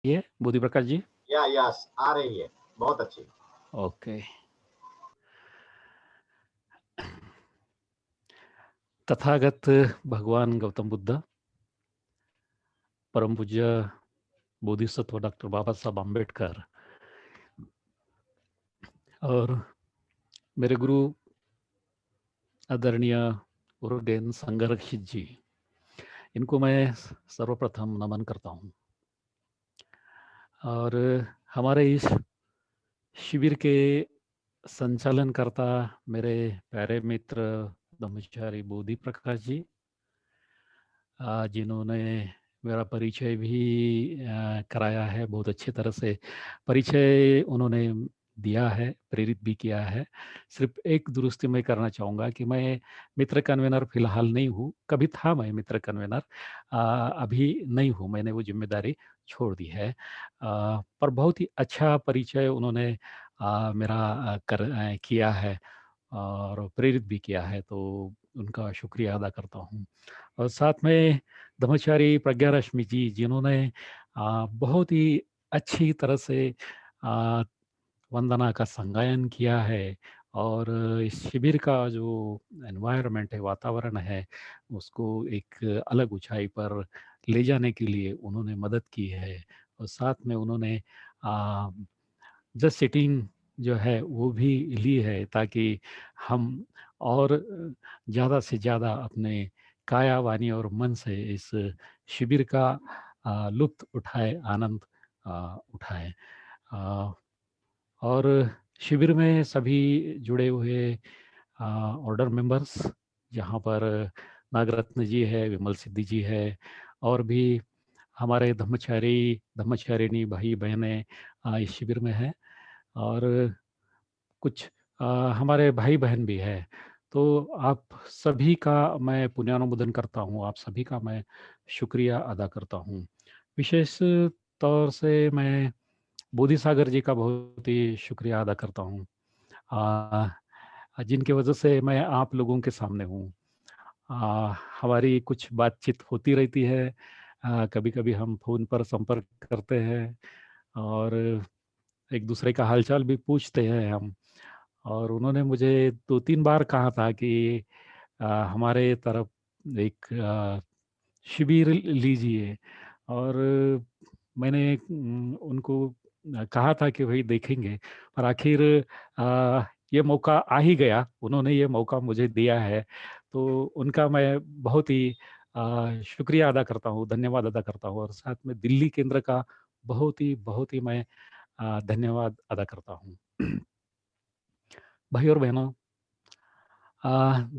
है बोधि प्रकाश जी? या यस आ रही है, बहुत अच्छी। ओके। तथागत भगवान गौतम बुद्ध, परम पूज्य बोधिसत्व डॉक्टर बाबा साहब आम्बेडकर और मेरे गुरु आदरणीय उर्गेन संगरक्षित जी, इनको मैं सर्वप्रथम नमन करता हूँ। और हमारे इस शिविर के संचालनकर्ता मेरे प्यारे मित्र ब्रह्मचारी बोधि प्रकाश जी, जिन्होंने मेरा परिचय भी कराया है, बहुत अच्छी तरह से परिचय उन्होंने दिया है, प्रेरित भी किया है। सिर्फ एक दुरुस्ती मैं करना चाहूँगा कि मैं मित्र कन्वेनर फिलहाल नहीं हूँ, कभी था मैं मित्र कन्वेनर, अभी नहीं हूँ, मैंने वो जिम्मेदारी छोड़ दी है। पर बहुत ही अच्छा परिचय उन्होंने मेरा किया है और प्रेरित भी किया है, तो उनका शुक्रिया अदा करता हूँ। और साथ में ब्रह्मचारी प्रज्ञा रश्मि जी, जिन्होंने बहुत ही अच्छी तरह से वंदना का संगायन किया है और इस शिविर का जो एनवायरनमेंट है, वातावरण है, उसको एक अलग ऊंचाई पर ले जाने के लिए उन्होंने मदद की है। और साथ में उन्होंने जस्ट सिटिंग जो है वो भी ली है, ताकि हम और ज़्यादा से ज़्यादा अपने काया वाणी और मन से इस शिविर का लुत्फ़ उठाए, आनंद उठाएँ। और शिविर में सभी जुड़े हुए ऑर्डर मेंबर्स, जहाँ पर नागरत्न जी है, विमल सिद्धि जी है, और भी हमारे ब्रह्मचारिणी भाई बहनें इस शिविर में हैं, और कुछ हमारे भाई बहन भी हैं। तो आप सभी का मैं पुण्यानुमोदन करता हूँ, आप सभी का मैं शुक्रिया अदा करता हूँ। विशेष तौर से मैं बोधि सागर जी का बहुत ही शुक्रिया अदा करता हूँ, जिनकी वजह से मैं आप लोगों के सामने हूँ। हमारी कुछ बातचीत होती रहती है, कभी-कभी हम फ़ोन पर संपर्क करते हैं और एक दूसरे का हालचाल भी पूछते हैं हम। और उन्होंने मुझे 2-3 बार कहा था कि हमारे तरफ एक शिविर लीजिए, और मैंने उनको कहा था कि भाई देखेंगे, पर आखिर ये मौका आ ही गया, उन्होंने ये मौका मुझे दिया है, तो उनका मैं बहुत ही शुक्रिया अदा करता हूँ, धन्यवाद अदा करता हूँ, और साथ में दिल्ली केंद्र का बहुत ही मैं धन्यवाद अदा करता हूँ। भाई और बहनों,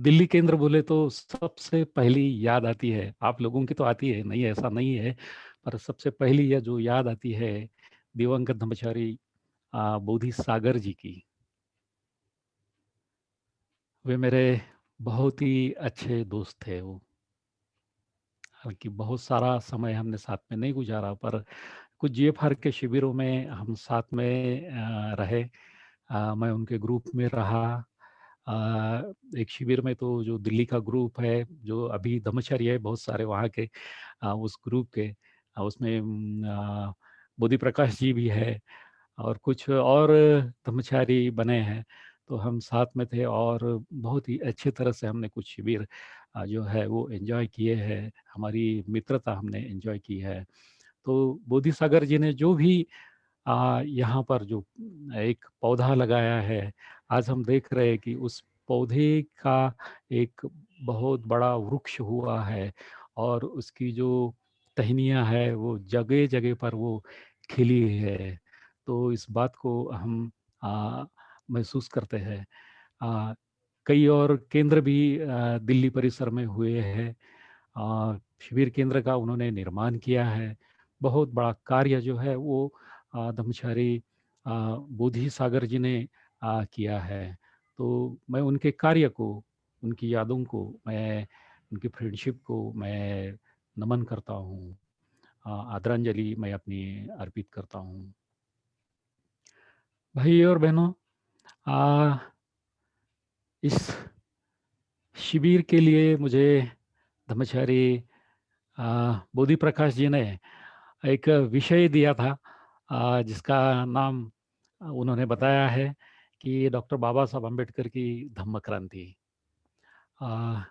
दिल्ली केंद्र बोले तो सबसे पहली याद आती है, आप लोगों की तो आती है, नहीं ऐसा नहीं है, पर सबसे पहली यह जो याद आती है दिवंगत ब्रह्मचारी बोधि सागर जी की। वे मेरे बहुत ही अच्छे दोस्त थे वो। हालाँकि बहुत सारा समय हमने साथ में नहीं गुज़ारा, पर कुछ जीएफआर के शिविरों में हम साथ में रहे। मैं उनके ग्रुप में रहा। एक शिविर में तो जो दिल्ली का ग्रुप है, जो अभी ब्रह्मचारी है बहुत सारे वहाँ के, उस ग्रुप के, उसमें बोधि प्रकाश जी भी है और कुछ और ब्रह्मचारी बने हैं, तो हम साथ में थे और बहुत ही अच्छी तरह से हमने कुछ शिविर जो है वो एंजॉय किए हैं, हमारी मित्रता हमने एंजॉय की है। तो बोधि सागर जी ने जो भी यहाँ पर जो एक पौधा लगाया है, आज हम देख रहे हैं कि उस पौधे का एक बहुत बड़ा वृक्ष हुआ है, और उसकी जो टहनियाँ है वो जगह-जगह पर वो खिली है। तो इस बात को हम महसूस करते हैं। अ, कई और केंद्र भी दिल्ली परिसर में हुए हैं। शिविर केंद्र का उन्होंने निर्माण किया है। बहुत बड़ा कार्य जो है वो ब्रह्मचारी बोधि सागर जी ने किया है। तो मैं उनके कार्य को, उनकी यादों को, मैं उनकी फ्रेंडशिप को मैं नमन करता हूँ। आदरांजलि मैं अपनी अर्पित करता हूँ। भाई और बहनों, अ, इस शिविर के लिए मुझे ब्रह्मचारी बोधि प्रकाश जी ने एक विषय दिया था जिसका नाम उन्होंने बताया है कि डॉक्टर बाबा साहब अम्बेडकर की धम्म क्रांति। अ,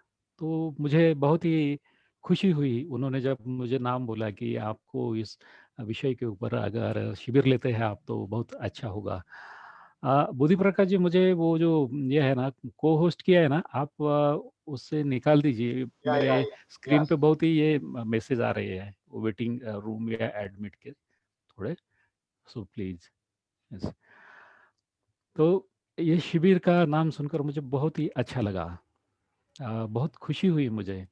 तो मुझे बहुत ही खुशी हुई उन्होंने जब मुझे नाम बोला कि आपको इस विषय के ऊपर अगर शिविर लेते हैं आप तो बहुत अच्छा होगा। बुद्धि प्रकाश जी मुझे वो जो ये है ना को-होस्ट किया है ना आप उससे निकाल दीजिए। मेरे या स्क्रीन यस पे बहुत ही ये मैसेज आ रहे हैं वेटिंग रूम या एडमिट के थोड़े सो प्लीज़। यस। तो ये शिविर का नाम सुनकर मुझे बहुत ही अच्छा लगा। बहुत खुशी हुई मुझे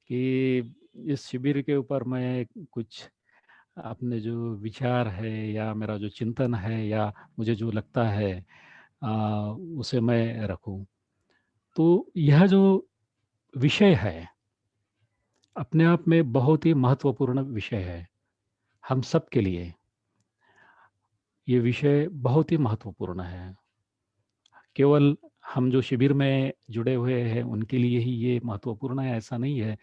कि इस शिविर के ऊपर मैं कुछ अपने जो विचार है या मेरा जो चिंतन है या मुझे जो लगता है अ, उसे मैं रखूं। तो यह जो विषय है अपने आप में बहुत ही महत्वपूर्ण विषय है हम सब के लिए। ये विषय बहुत ही महत्वपूर्ण है। केवल हम जो शिविर में जुड़े हुए हैं उनके लिए ही ये महत्वपूर्ण है ऐसा नहीं है।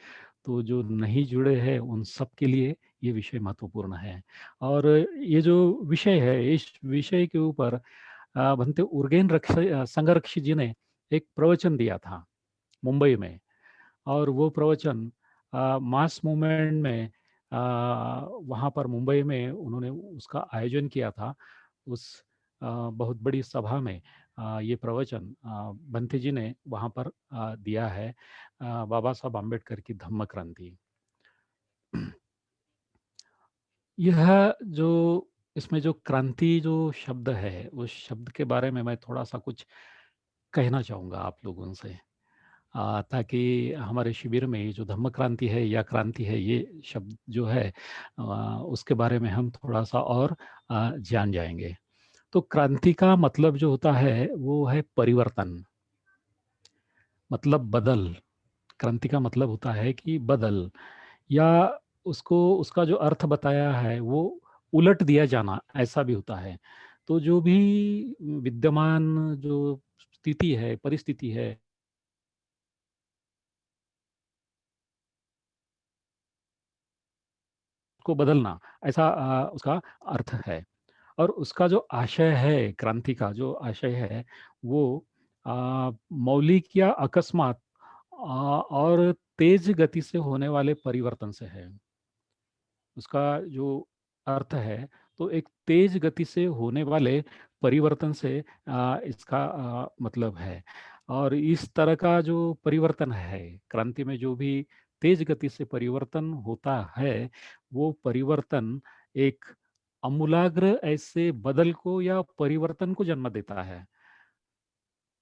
तो जो नहीं जुड़े हैं उन सब के लिए ये विषय महत्वपूर्ण है। और ये जो विषय है इस विषय के ऊपर भंते उर्गेन संघर्ष जी ने एक प्रवचन दिया था मुंबई में। और वो प्रवचन मास मूवमेंट में वहाँ पर मुंबई में उन्होंने उसका आयोजन किया था। उस बहुत बड़ी सभा में ये प्रवचन बंथे जी ने वहाँ पर दिया है बाबा साहब अम्बेडकर की धम्म क्रांति। यह जो इसमें जो क्रांति जो शब्द है उस शब्द के बारे में मैं थोड़ा सा कुछ कहना चाहूँगा आप लोगों से ताकि हमारे शिविर में ये जो धम्म क्रांति है या क्रांति है ये शब्द जो है उसके बारे में हम थोड़ा सा और जान जाएंगे। तो क्रांति का मतलब जो होता है वो है परिवर्तन, मतलब बदल। क्रांति का मतलब होता है कि बदल या उसको उसका जो अर्थ बताया है वो उलट दिया जाना ऐसा भी होता है। तो जो भी विद्यमान जो स्थिति है परिस्थिति है को बदलना ऐसा उसका अर्थ है। और उसका जो आशय है क्रांति का जो आशय है वो मौलिक या अकस्मात और तेज गति से होने वाले परिवर्तन से है। उसका जो अर्थ है तो एक तेज गति से होने वाले परिवर्तन से इसका मतलब है। और इस तरह का जो परिवर्तन है क्रांति में जो भी तेज गति से परिवर्तन होता है वो परिवर्तन एक अमूलाग्र ऐसे बदल को या परिवर्तन को जन्म देता है।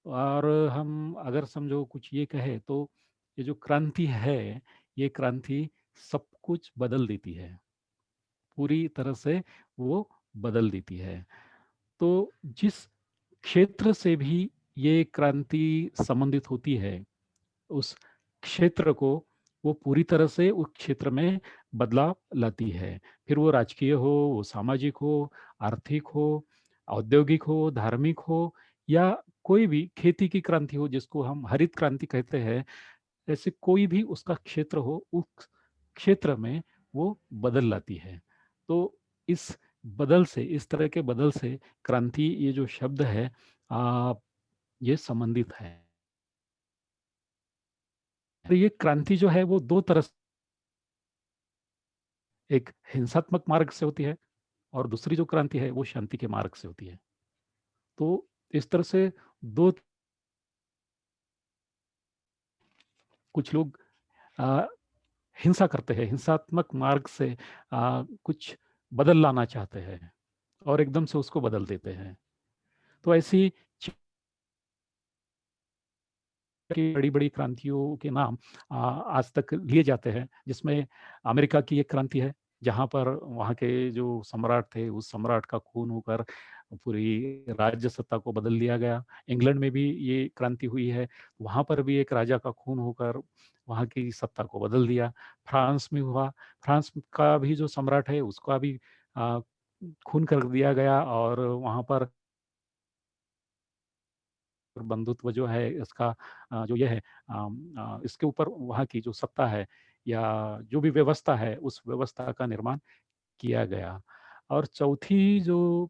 और हम अगर समझो कुछ ये कहे तो ये जो क्रांति है ये क्रांति सब कुछ बदल देती है, पूरी तरह से वो बदल देती है। तो जिस क्षेत्र से भी ये क्रांति संबंधित होती है उस क्षेत्र को वो पूरी तरह से उस क्षेत्र में बदलाव लाती है। फिर वो राजकीय हो, वो सामाजिक हो, आर्थिक हो, औद्योगिक हो, धार्मिक हो या कोई भी खेती की क्रांति हो जिसको हम हरित क्रांति कहते हैं। ऐसे कोई भी उसका क्षेत्र हो उस क्षेत्र में वो बदल लाती है। तो इस बदल से इस तरह के बदल से क्रांति ये जो शब्द है आ, ये संबंधित है। तो ये क्रांति जो है वो दो तरह से, एक हिंसात्मक मार्ग से होती है और दूसरी जो क्रांति है वो शांति के मार्ग से होती है। तो इस तरह से दो कुछ लोग आ, हिंसा करते हैं, हिंसात्मक मार्ग से कुछ बदल लाना चाहते हैं और एकदम से उसको बदल देते हैं। तो ऐसी की बड़ी बड़ी क्रांतियों के नाम आज तक लिए जाते हैं जिसमें अमेरिका की एक क्रांति है जहाँ पर वहाँ के जो सम्राट थे उस सम्राट का खून होकर पूरी राज्य सत्ता को बदल दिया गया। इंग्लैंड में भी ये क्रांति हुई है, वहाँ पर भी एक राजा का खून होकर वहाँ की सत्ता को बदल दिया। फ्रांस में हुआ, फ्रांस का भी जो सम्राट है उसका भी आ, खून कर दिया गया और वहाँ पर बंधुत्व जो है इसका जो ये है इसके ऊपर वहाँ की जो सत्ता है या जो भी व्यवस्था है उस व्यवस्था का निर्माण किया गया। और चौथी जो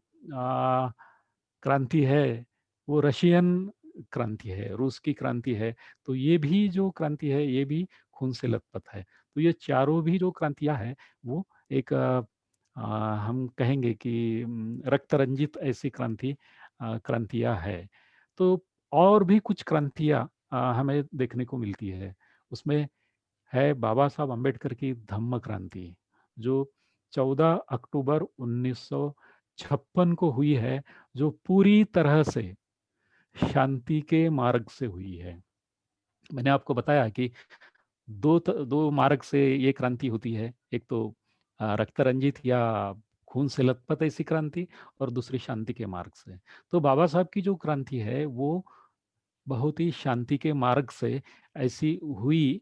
क्रांति है वो रशियन क्रांति है, रूस की क्रांति है। तो ये भी जो क्रांति है ये भी खून से लथपथ है। तो ये चारों भी जो क्रांतियाँ हैं वो एक हम कहेंगे कि रक्त रंजित ऐसी क्रांतियाँ है। तो और भी कुछ क्रांतियाँ हमें देखने को मिलती है। उसमें है बाबा साहब अम्बेडकर की धम्म क्रांति, जो 14 अक्टूबर 1956 को हुई है, जो पूरी तरह से शांति के मार्ग से हुई है। मैंने आपको बताया कि दो मार्ग से ये क्रांति होती है। एक तो रक्त रंजित या खून से लथपथ ऐसी क्रांति, और दूसरी शांति के मार्ग से। तो बाबा साहब की जो क्रांति है वो बहुत ही शांति के मार्ग से ऐसी हुई।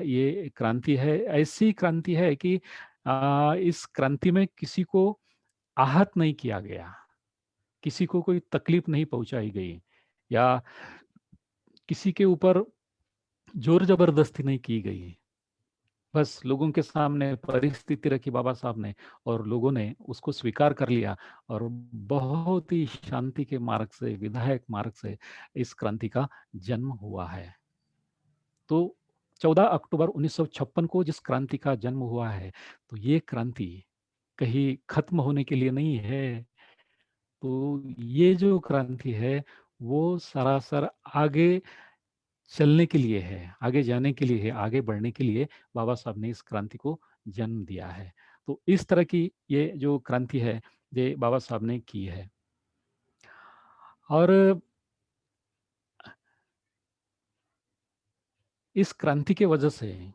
ये क्रांति है, ऐसी क्रांति है कि इस क्रांति में किसी को आहत नहीं किया गया, किसी को कोई तकलीफ नहीं पहुंचाई गई, या किसी के ऊपर जोर जबरदस्ती नहीं की गई। बस लोगों के सामने परिस्थिति रखी बाबा साहब ने, और लोगों ने उसको स्वीकार कर लिया, और बहुत ही शांति के मार्ग से, विधायक मार्ग से इस क्रांति का जन्म हुआ है। तो 14 अक्टूबर 1956 को जिस क्रांति का जन्म हुआ है, तो ये क्रांति कहीं खत्म होने के लिए नहीं है। तो ये जो क्रांति है वो सरासर आगे चलने के लिए है, आगे जाने के लिए है, आगे बढ़ने के लिए बाबा साहब ने इस क्रांति को जन्म दिया है। तो इस तरह की ये जो क्रांति है ये बाबा साहब ने की है। और इस क्रांति के वजह से,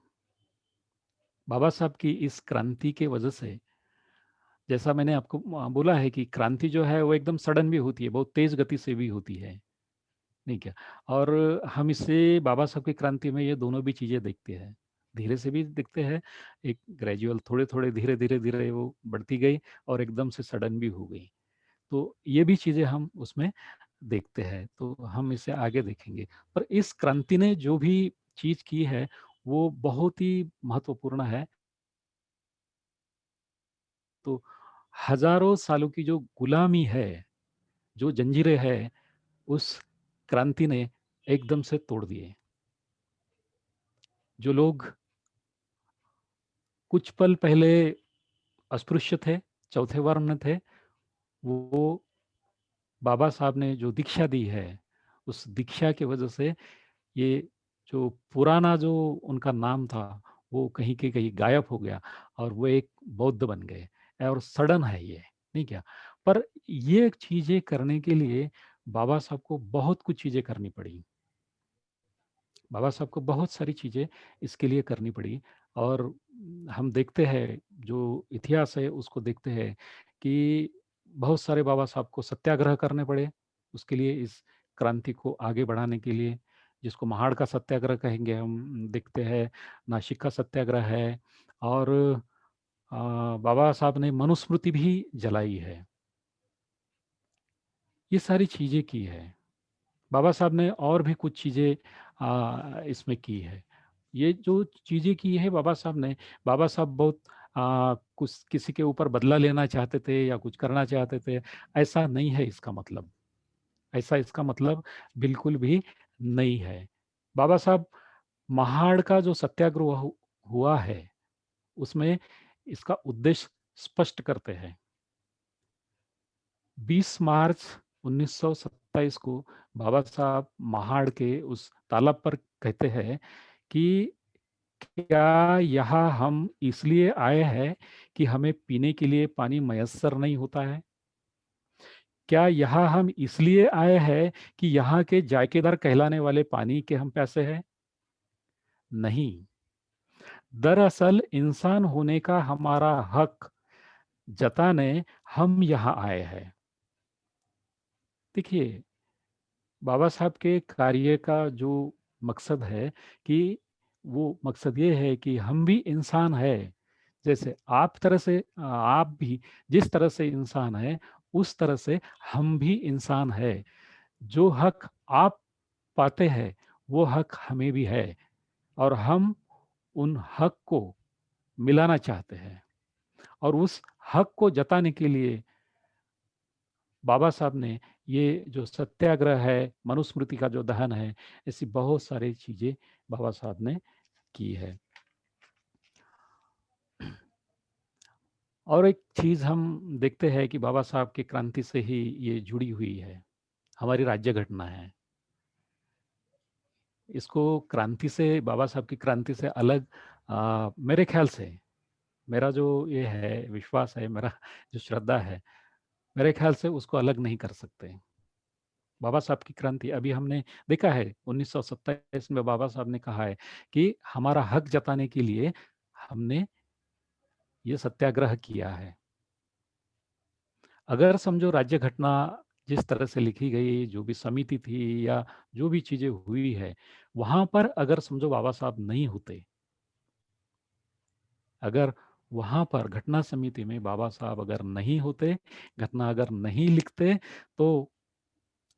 बाबा साहब की इस क्रांति के वजह से, जैसा मैंने आपको बोला है कि क्रांति जो है वो एकदम सडन भी होती है, बहुत तेज गति से भी होती है, नहीं क्या? और हम इसे बाबा साहब की क्रांति में ये दोनों भी चीज़ें देखते हैं। धीरे से भी देखते हैं, एक ग्रेजुअल थोड़े-थोड़े, धीरे-धीरे, धीरे वो बढ़ती गई, और एकदम से सडन भी हो गई। तो ये भी चीज़ें हम उसमें देखते हैं, तो हम इसे आगे देखेंगे। पर इस क्रांति ने जो भी चीज़ की है, वो बहुत ही महत्वपूर्ण है। तो हज़ारों सालों की जो गुलामी है, जो जंजीरें हैं, उस क्रांति ने एकदम से तोड़ दिए। जो लोग कुछ पल पहले अस्पृश्य थे, चौथे वर्ण थे, वो बाबा साहब ने जो दीक्षा दी है, उस दीक्षा की वजह से ये जो पुराना जो उनका नाम था, वो कहीं के कहीं गायब हो गया, और वो एक बौद्ध बन गए। और सडन है ये, नहीं क्या? पर ये चीज़ें करने के लिए बाबा साहब को बहुत कुछ चीज़ें करनी पड़ी। बाबा साहब को बहुत सारी चीज़ें इसके लिए करनी पड़ी। और हम देखते हैं, जो इतिहास है उसको देखते हैं कि बहुत सारे बाबा साहब को सत्याग्रह करने पड़े उसके लिए, इस क्रांति को आगे बढ़ाने के लिए, जिसको महाड़ का सत्याग्रह कहेंगे हम, देखते हैं नासिक का सत्याग्रह है। और बाबा साहब ने मनुस्मृति भी जलाई है। ये सारी चीज़ें की है बाबा साहब ने, और भी कुछ चीज़ें इसमें की है। ये जो चीज़ें की है बाबा साहब ने, बाबा साहब बहुत कुछ किसी के ऊपर बदला लेना चाहते थे या कुछ करना चाहते थे, ऐसा नहीं है इसका मतलब। ऐसा इसका मतलब बिल्कुल भी नहीं है। बाबा साहब महाड़ का जो सत्याग्रह हुआ है, उसमें इसका उद्देश्य स्पष्ट करते हैं। 20 मार्च 1927 को बाबा साहब महाड़ के उस तालाब पर कहते हैं कि क्या यहाँ हम इसलिए आए हैं कि हमें पीने के लिए पानी मयस्सर नहीं होता है? क्या यहाँ हम इसलिए आए हैं कि यहाँ के जायकेदार कहलाने वाले पानी के हम प्यासे हैं? नहीं। दरअसल इंसान होने का हमारा हक जताने हम यहाँ आए हैं। देखिए, बाबा साहब के कार्य का जो मकसद है कि वो मकसद ये है कि हम भी इंसान है, जैसे आप भी जिस तरह से इंसान है, उस तरह से हम भी इंसान है। जो हक आप पाते हैं वो हक हमें भी है, और हम उन हक को मिलाना चाहते हैं। और उस हक को जताने के लिए बाबा साहब ने ये जो सत्याग्रह है, मनुस्मृति का जो दहन है, ऐसी बहुत सारी चीज़ें बाबा साहब ने की है। और एक चीज़ हम देखते हैं कि बाबा साहब की क्रांति से ही ये जुड़ी हुई है, हमारी राज्य घटना है। इसको क्रांति से, बाबा साहब की क्रांति से अलग मेरे ख्याल से, मेरा जो ये है विश्वास है, मेरा जो श्रद्धा है, मेरे ख्याल से उसको अलग नहीं कर सकते। बाबा साहब की क्रांति अभी हमने देखा है, 1927 में बाबा साहब ने कहा है कि हमारा हक जताने के लिए हमने ये सत्याग्रह किया है। अगर समझो राज्य घटना जिस तरह से लिखी गई, जो भी समिति थी या जो भी चीज़ें हुई है, वहाँ पर अगर समझो बाबा साहब नहीं होते, अगर वहाँ पर घटना समिति में बाबा साहब अगर नहीं होते, घटना अगर नहीं लिखते, तो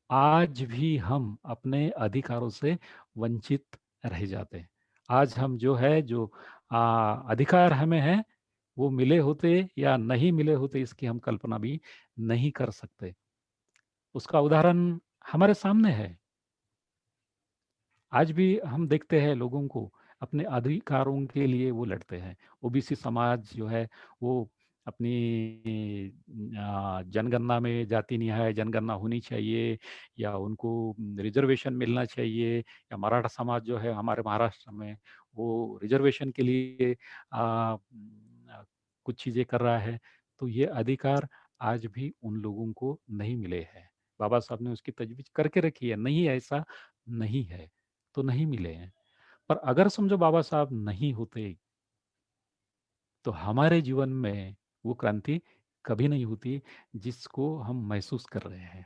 आज भी हम अपने अधिकारों से वंचित रह जाते। आज हम जो है, जो अधिकार हमें हैं, वो मिले होते या नहीं मिले होते, इसकी हम कल्पना भी नहीं कर सकते। उसका उदाहरण हमारे सामने है। आज भी हम देखते हैं लोगों को अपने अधिकारों के लिए वो लड़ते हैं। ओबीसी समाज जो है वो अपनी जनगणना में जाति न्याय जनगणना होनी चाहिए, या उनको रिजर्वेशन मिलना चाहिए, या मराठा समाज जो है हमारे महाराष्ट्र में वो रिजर्वेशन के लिए कुछ चीज़ें कर रहा है। तो ये अधिकार आज भी उन लोगों को नहीं मिले हैं। बाबा साहब ने उसकी तजवीज़ करके रखी है, नहीं ऐसा नहीं है, तो नहीं मिले हैं। पर अगर समझो बाबा साहब नहीं होते, तो हमारे जीवन में वो क्रांति कभी नहीं होती जिसको हम महसूस कर रहे हैं।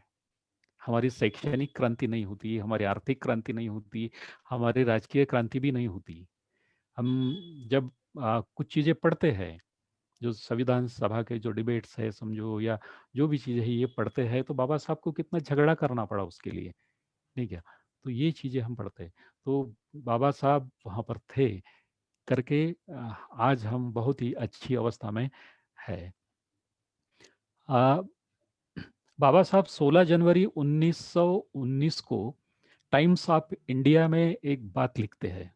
हमारी शैक्षणिक क्रांति नहीं होती, हमारी आर्थिक क्रांति नहीं होती, हमारी राजकीय क्रांति भी नहीं होती। हम जब कुछ चीज़ें पढ़ते हैं, जो संविधान सभा के जो डिबेट्स है समझो, या जो भी चीज़ें हैं ये पढ़ते हैं, तो बाबा साहब को कितना झगड़ा करना पड़ा उसके लिए, नहीं क्या? तो ये चीज़ें हम पढ़ते हैं। तो बाबा साहब वहाँ पर थे करके आज हम बहुत ही अच्छी अवस्था में है। अ, बाबा साहब 16 जनवरी 1919 को टाइम्स ऑफ इंडिया में एक बात लिखते हैं।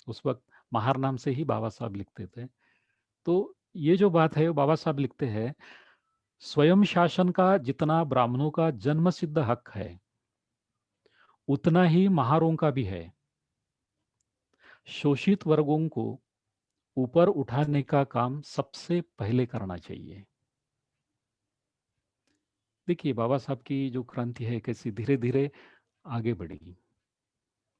उस वक्त महार नाम से ही बाबा साहब लिखते थे। तो ये जो बात है वो बाबा साहब लिखते हैं, स्वयं शासन का जितना ब्राह्मणों का जन्मसिद्ध हक है, उतना ही महारों का भी है। शोषित वर्गों को ऊपर उठाने का काम सबसे पहले करना चाहिए। देखिए बाबा साहब की जो क्रांति है कैसी धीरे धीरे आगे बढ़ी।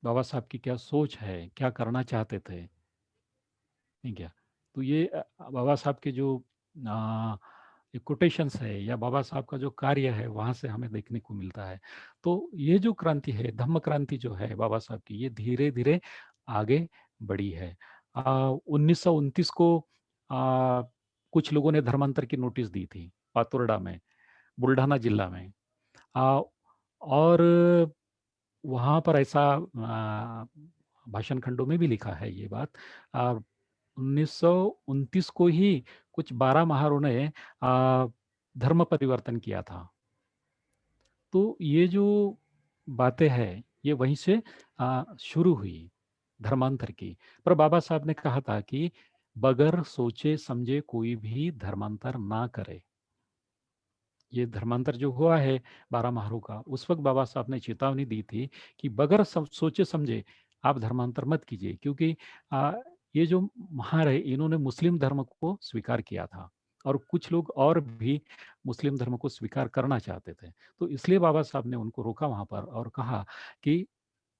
बाबा साहब की क्या सोच है, क्या करना चाहते थे, नहीं क्या? तो ये बाबा साहब के जो कोटेशंस है या बाबा साहब का जो कार्य है वहाँ से हमें देखने को मिलता है। तो ये जो क्रांति है, धम्म क्रांति जो है बाबा साहब की, ये धीरे धीरे आगे बढ़ी है। 1929 को कुछ लोगों ने धर्मांतर की नोटिस दी थी पातुर्डा में, बुल्ढाना जिला में। और वहाँ पर ऐसा भाषण खंडों में भी लिखा है ये बात। 1929 को ही कुछ 12 महारों ने धर्म परिवर्तन किया था। तो ये जो बातें हैं ये वहीं से शुरू हुई धर्मांतर की। पर बाबा साहब ने कहा था कि बगैर सोचे समझे कोई भी धर्मांतर ना करे। ये धर्मांतर जो हुआ है 12 महारों का, उस वक्त बाबा साहब ने चेतावनी दी थी कि बगैर सोचे समझे आप धर्मांतर मत कीजिए, क्योंकि ये जो महार है इन्होंने मुस्लिम धर्म को स्वीकार किया था और कुछ लोग और भी मुस्लिम धर्म को स्वीकार करना चाहते थे। तो इसलिए बाबा साहब ने उनको रोका वहां पर और कहा कि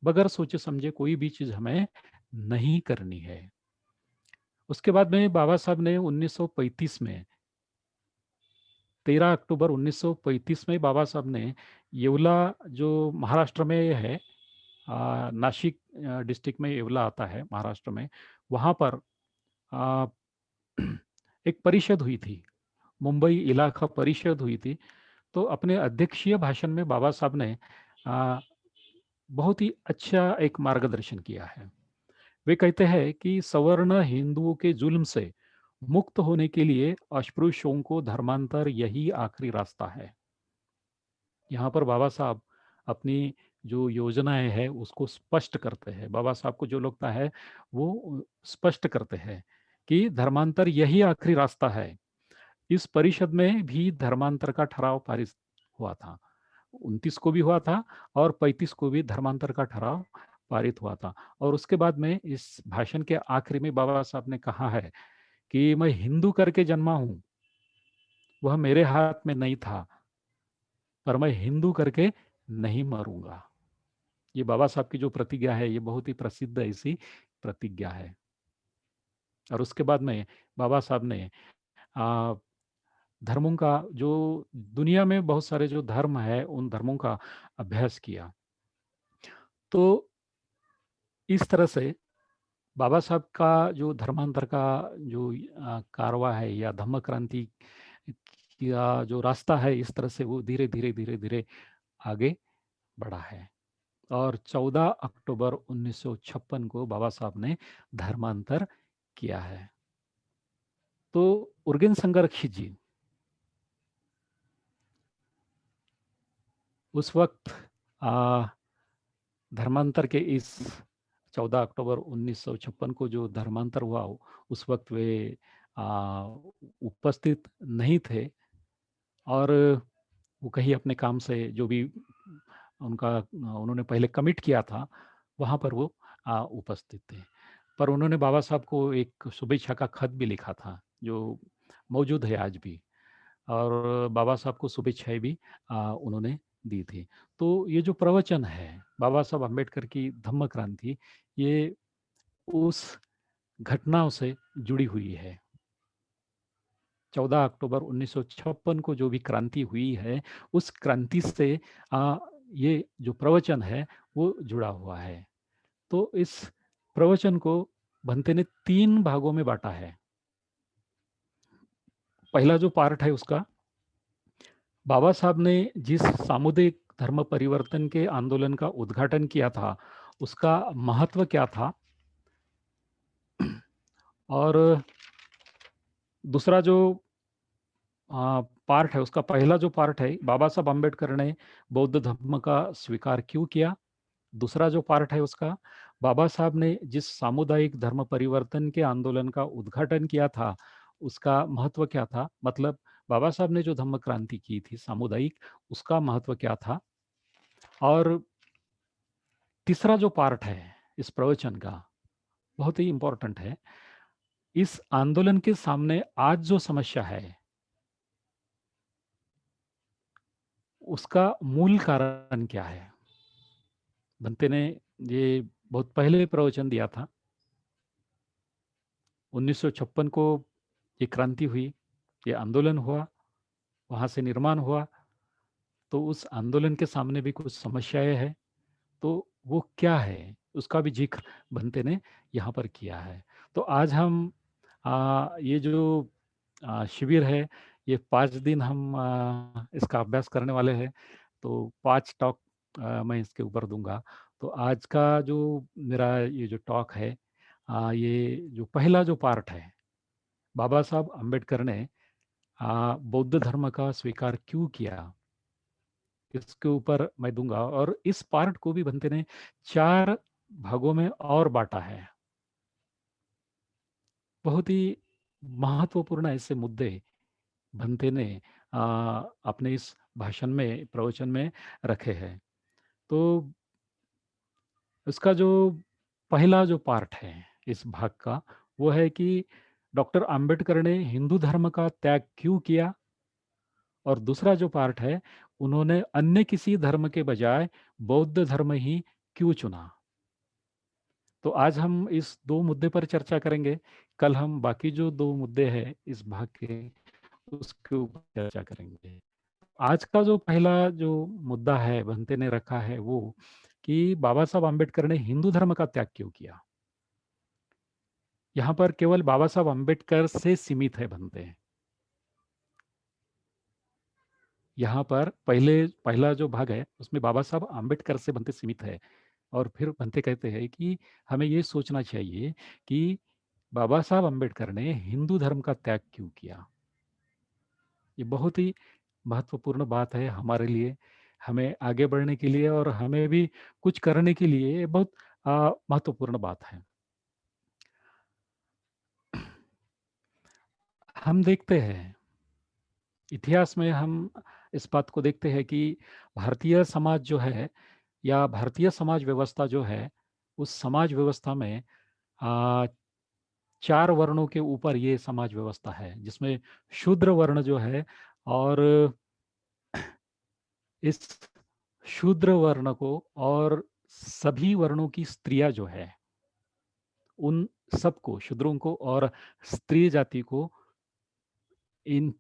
बगैर सोचे समझे कोई भी चीज हमें नहीं करनी है। उसके बाद में बाबा साहब ने 1935 में, 13 अक्टूबर 1935 में बाबा साहब ने येवला जो महाराष्ट्र में है, नासिक डिस्ट्रिक्ट में येवला आता है महाराष्ट्र में, वहाँ पर आ, एक परिषद हुई थी, मुंबई इलाका परिषद हुई थी। तो अपने अध्यक्षीय भाषण में बाबा साहब ने आ, बहुत ही अच्छा एक मार्गदर्शन किया है। वे कहते हैं कि सवर्ण हिंदुओं के जुल्म से मुक्त होने के लिए अस्पृश्यों को धर्मांतर यही आखिरी रास्ता है। यहाँ पर बाबा साहब अपनी जो योजनाएं हैं उसको स्पष्ट करते हैं। बाबा साहब को जो लगता है वो स्पष्ट करते हैं कि धर्मांतर यही आखिरी रास्ता है। इस परिषद में भी धर्मांतर का ठराव पारित हुआ था। 29 को भी हुआ था और 35 को भी धर्मांतर का ठराव पारित हुआ था। और उसके बाद में इस भाषण के आखिरी में बाबा साहब ने कहा है कि मैं हिंदू करके जन्मा हूं, वह मेरे हाथ में नहीं था, पर मैं हिंदू करके नहीं मरूंगा। ये बाबा साहब की जो प्रतिज्ञा है ये बहुत ही प्रसिद्ध ऐसी प्रतिज्ञा है। और उसके बाद में बाबा साहब ने आ, धर्मों का जो दुनिया में बहुत सारे जो धर्म है उन धर्मों का अभ्यास किया। तो इस तरह से बाबा साहब का जो धर्मांतर का जो कारवा है या धम्म क्रांति का जो रास्ता है, इस तरह से वो धीरे धीरे धीरे धीरे आगे बढ़ा है। और 14 अक्टूबर 1956 को बाबा साहब ने धर्मांतर किया है। तो उर्गेन संगर खिजी उस वक्त धर्मांतर के इस 14 अक्टूबर 1956 को जो धर्मांतर हुआ उस वक्त वे उपस्थित नहीं थे। और वो कहीं अपने काम से जो भी उनका उन्होंने पहले कमिट किया था वहाँ पर वो उपस्थित थे। पर उन्होंने बाबा साहब को एक शुभेच्छा का खत भी लिखा था जो मौजूद है आज भी। और बाबा साहब को शुभेच्छाएं भी उन्होंने दी थी। तो ये जो प्रवचन है बाबा साहब अम्बेडकर की धम्म क्रांति, ये उस घटनाओं से जुड़ी हुई है। 14 अक्टूबर 1956 को जो भी क्रांति हुई है उस क्रांति से ये जो प्रवचन है वो जुड़ा हुआ है। तो इस प्रवचन को भंते ने 3 भागों में बांटा है। पहला जो पार्ट है उसका बाबा साहब ने जिस सामुदायिक धर्म परिवर्तन के आंदोलन का उद्घाटन किया था उसका महत्व क्या था। और दूसरा जो पार्ट है उसका पहला जो पार्ट है बाबा साहब अम्बेडकर ने बौद्ध धर्म का स्वीकार क्यों किया। दूसरा जो पार्ट है उसका बाबा साहब ने जिस सामुदायिक धर्म परिवर्तन के आंदोलन का उद्घाटन किया था उसका महत्व क्या था, मतलब बाबा साहब ने जो धम्म क्रांति की थी सामुदायिक उसका महत्व क्या था। और तीसरा जो पार्ट है इस प्रवचन का बहुत ही इंपॉर्टेंट है, इस आंदोलन के सामने आज जो समस्या है उसका मूल कारण क्या है। बंते ने ये बहुत पहले प्रवचन दिया था। 1956 को ये क्रांति हुई, ये आंदोलन हुआ, वहाँ से निर्माण हुआ। तो उस आंदोलन के सामने भी कुछ समस्याएं हैं, तो वो क्या है उसका भी जिक्र बंते ने यहाँ पर किया है। तो आज हम ये जो शिविर है ये 5 दिन हम इसका अभ्यास करने वाले हैं। तो 5 टॉक मैं इसके ऊपर दूंगा। तो आज का जो मेरा ये जो टॉक है ये जो पहला जो पार्ट है बाबा साहब अम्बेडकर ने बौद्ध धर्म का स्वीकार क्यों किया इसके ऊपर मैं दूंगा। और इस पार्ट को भी बनते ने 4 भागों में और बांटा है। बहुत ही महत्वपूर्ण ऐसे मुद्दे भंते ने अपने इस भाषण में प्रवचन में रखे हैं। तो इसका जो पहला जो पार्ट है इस भाग का वो है कि डॉक्टर अंबेडकर ने हिंदू धर्म का त्याग क्यों किया। और दूसरा जो पार्ट है उन्होंने अन्य किसी धर्म के बजाय बौद्ध धर्म ही क्यों चुना। तो आज हम इस 2 मुद्दे पर चर्चा करेंगे। कल हम बाकी जो 2 मुद्दे हैं इस भाग के उसके ऊपर चर्चा करेंगे। आज का जो पहला जो मुद्दा है भंते ने रखा है वो कि बाबा साहब अम्बेडकर ने हिंदू धर्म का त्याग क्यों किया। यहाँ पर केवल बाबा साहब अम्बेडकर से सीमित है भंते। यहाँ पर पहला जो भाग है उसमें बाबा साहब अम्बेडकर से भंते सीमित है। और फिर भंते कहते हैं कि हमें ये सोचना चाहिए कि बाबा साहब अम्बेडकर ने हिंदू धर्म का त्याग क्यों किया? ये बहुत ही महत्वपूर्ण बात है हमारे लिए, हमें आगे बढ़ने के लिए और हमें भी कुछ करने के लिए ये बहुत महत्वपूर्ण बात है। हम देखते हैं, इतिहास में हम इस बात को देखते हैं कि भारतीय समाज जो है या भारतीय समाज व्यवस्था जो है, उस समाज व्यवस्था में आ, 4 वर्णों के ऊपर ये समाज व्यवस्था है, जिसमें शूद्र वर्ण जो है और इस शूद्र वर्ण को और सभी वर्णों की स्त्रियां जो है, उन सबको, शूद्रों को और स्त्री जाति को इन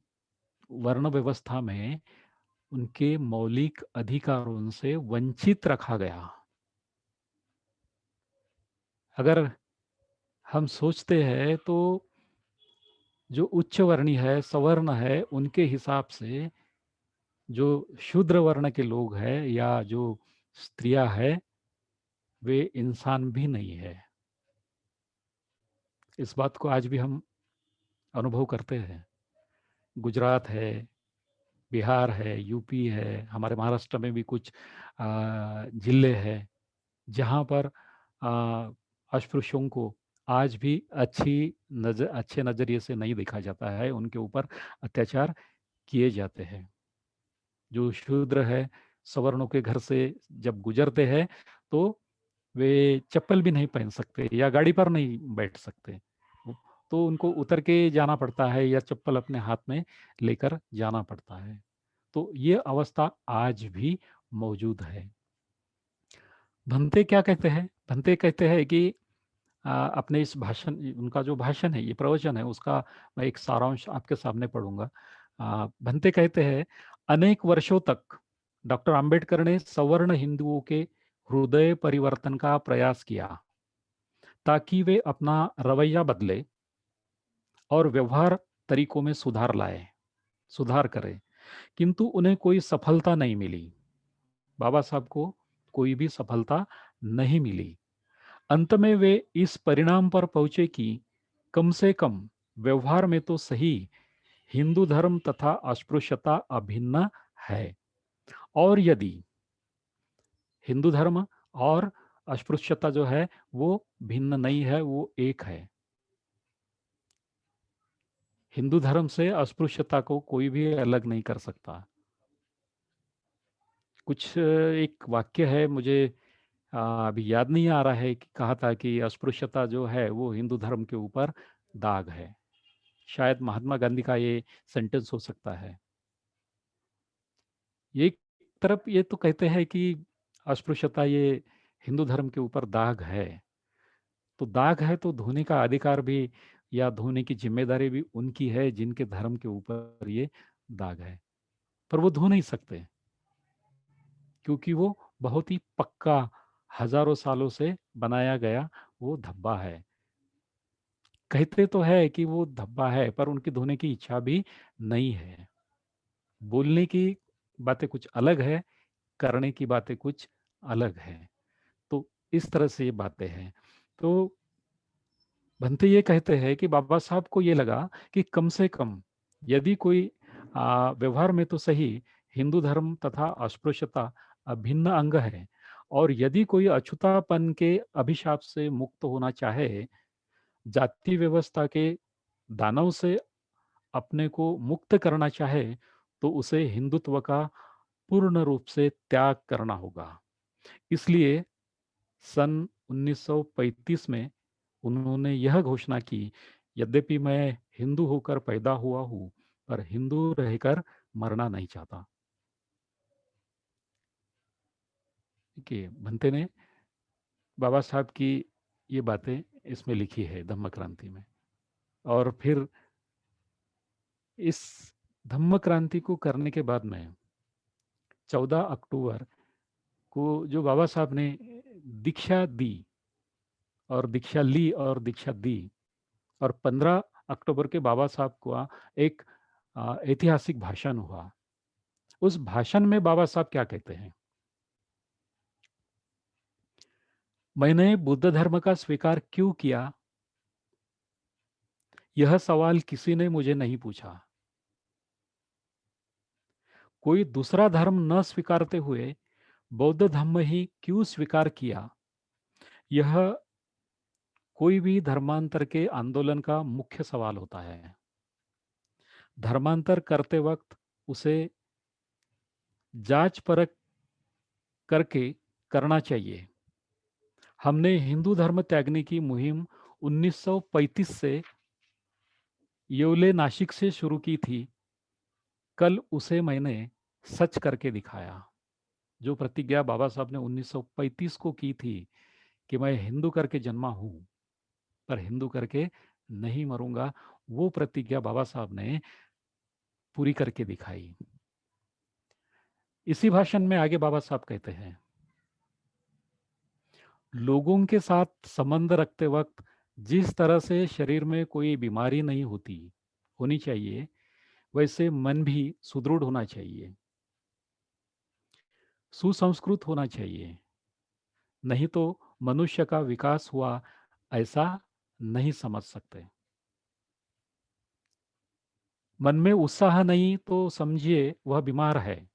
वर्ण व्यवस्था में उनके मौलिक अधिकारों से वंचित रखा गया। अगर हम सोचते हैं तो जो उच्च वर्णी है, सवर्ण है, उनके हिसाब से जो शूद्र वर्ण के लोग हैं या जो स्त्रियां हैं, वे इंसान भी नहीं है। इस बात को आज भी हम अनुभव करते हैं। गुजरात है, बिहार है, यूपी है, हमारे महाराष्ट्र में भी कुछ जिले हैं जहाँ पर अस्पृश्यों को आज भी अच्छे नज़रिए से नहीं देखा जाता है, उनके ऊपर अत्याचार किए जाते हैं। जो शूद्र है, सवर्णों के घर से जब गुजरते हैं तो वे चप्पल भी नहीं पहन सकते या गाड़ी पर नहीं बैठ सकते, तो उनको उतर के जाना पड़ता है या चप्पल अपने हाथ में लेकर जाना पड़ता है। तो ये अवस्था आज भी मौजूद है। भंते क्या कहते हैं? भंते कहते हैं कि अपने इस भाषण, उनका जो भाषण है, ये प्रवचन है, उसका मैं एक सारांश आपके सामने पढ़ूंगा। भंते कहते हैं, अनेक वर्षों तक डॉक्टर अंबेडकर ने सवर्ण हिंदुओं के हृदय परिवर्तन का प्रयास किया ताकि वे अपना रवैया बदले और व्यवहार तरीकों में सुधार करें, किंतु उन्हें कोई सफलता नहीं मिली। बाबा साहब को कोई भी सफलता नहीं मिली। अंत में वे इस परिणाम पर पहुंचे कि कम से कम व्यवहार में तो सही, हिंदू धर्म तथा अस्पृश्यता अभिन्न है, और यदि हिंदू धर्म और अस्पृश्यता जो है वो भिन्न नहीं है, वो एक है। हिंदू धर्म से अस्पृश्यता को कोई भी अलग नहीं कर सकता। कुछ एक वाक्य है, मुझे अभी याद नहीं आ रहा है, कि कहा था कि अस्पृश्यता जो है वो हिंदू धर्म के ऊपर दाग है। शायद महात्मा गांधी का ये सेंटेंस हो सकता है। एक तरफ ये तो कहते हैं कि अस्पृश्यता ये हिंदू धर्म के ऊपर दाग है, तो दाग है तो धोने का अधिकार भी या धोने की जिम्मेदारी भी उनकी है जिनके धर्म के ऊपर ये दाग है, पर वो धो नहीं सकते क्योंकि वो बहुत ही पक्का, हजारों सालों से बनाया गया वो धब्बा है। कहते तो है कि वो धब्बा है, पर उनकी धोने की इच्छा भी नहीं है। बोलने की बातें कुछ अलग है, करने की बातें कुछ अलग है। तो इस तरह से ये बातें हैं। तो भंते ये कहते हैं कि बाबा साहब को ये लगा कि कम से कम यदि कोई व्यवहार में तो सही, हिंदू धर्म तथा अस्पृश्यता अभिन्न अंग है, और यदि कोई अछूतापन के अभिशाप से मुक्त होना चाहे, जाति व्यवस्था के दानव से अपने को मुक्त करना चाहे, तो उसे हिंदुत्व का पूर्ण रूप से त्याग करना होगा। इसलिए सन 1935 में उन्होंने यह घोषणा की, यद्यपि मैं हिंदू होकर पैदा हुआ हूं, पर हिंदू रहकर मरना नहीं चाहता। देखिए, भंते ने बाबा साहब की ये बातें इसमें लिखी है धम्म क्रांति में। और फिर इस धम्म क्रांति को करने के बाद में 14 अक्टूबर को जो बाबा साहब ने दीक्षा दी और दीक्षा ली और दीक्षा दी, और 15 अक्टूबर के बाबा साहब का एक ऐतिहासिक भाषण हुआ। उस भाषण में बाबा साहब क्या कहते हैं? मैंने बुद्ध धर्म का स्वीकार क्यों किया? यह सवाल किसी ने मुझे नहीं पूछा। कोई दूसरा धर्म न स्वीकारते हुए बौद्ध धर्म ही क्यों स्वीकार किया? यह कोई भी धर्मांतर के आंदोलन का मुख्य सवाल होता है। धर्मांतर करते वक्त उसे जांच परख करके करना चाहिए। हमने हिंदू धर्म त्यागने की मुहिम 1935 से येवले नासिक से शुरू की थी। कल उसे मैंने सच करके दिखाया। जो प्रतिज्ञा बाबा साहब ने 1935 को की थी कि मैं हिंदू करके जन्मा हूं, पर हिंदू करके नहीं मरूंगा, वो प्रतिज्ञा बाबा साहब ने पूरी करके दिखाई। इसी भाषण में आगे बाबा साहब कहते हैं, लोगों के साथ संबंध रखते वक्त जिस तरह से शरीर में कोई बीमारी नहीं होनी चाहिए, वैसे मन भी सुदृढ़ होना चाहिए, सुसंस्कृत होना चाहिए। नहीं तो मनुष्य का विकास हुआ ऐसा नहीं समझ सकते। मन में उत्साह नहीं तो समझिए वह बीमार है।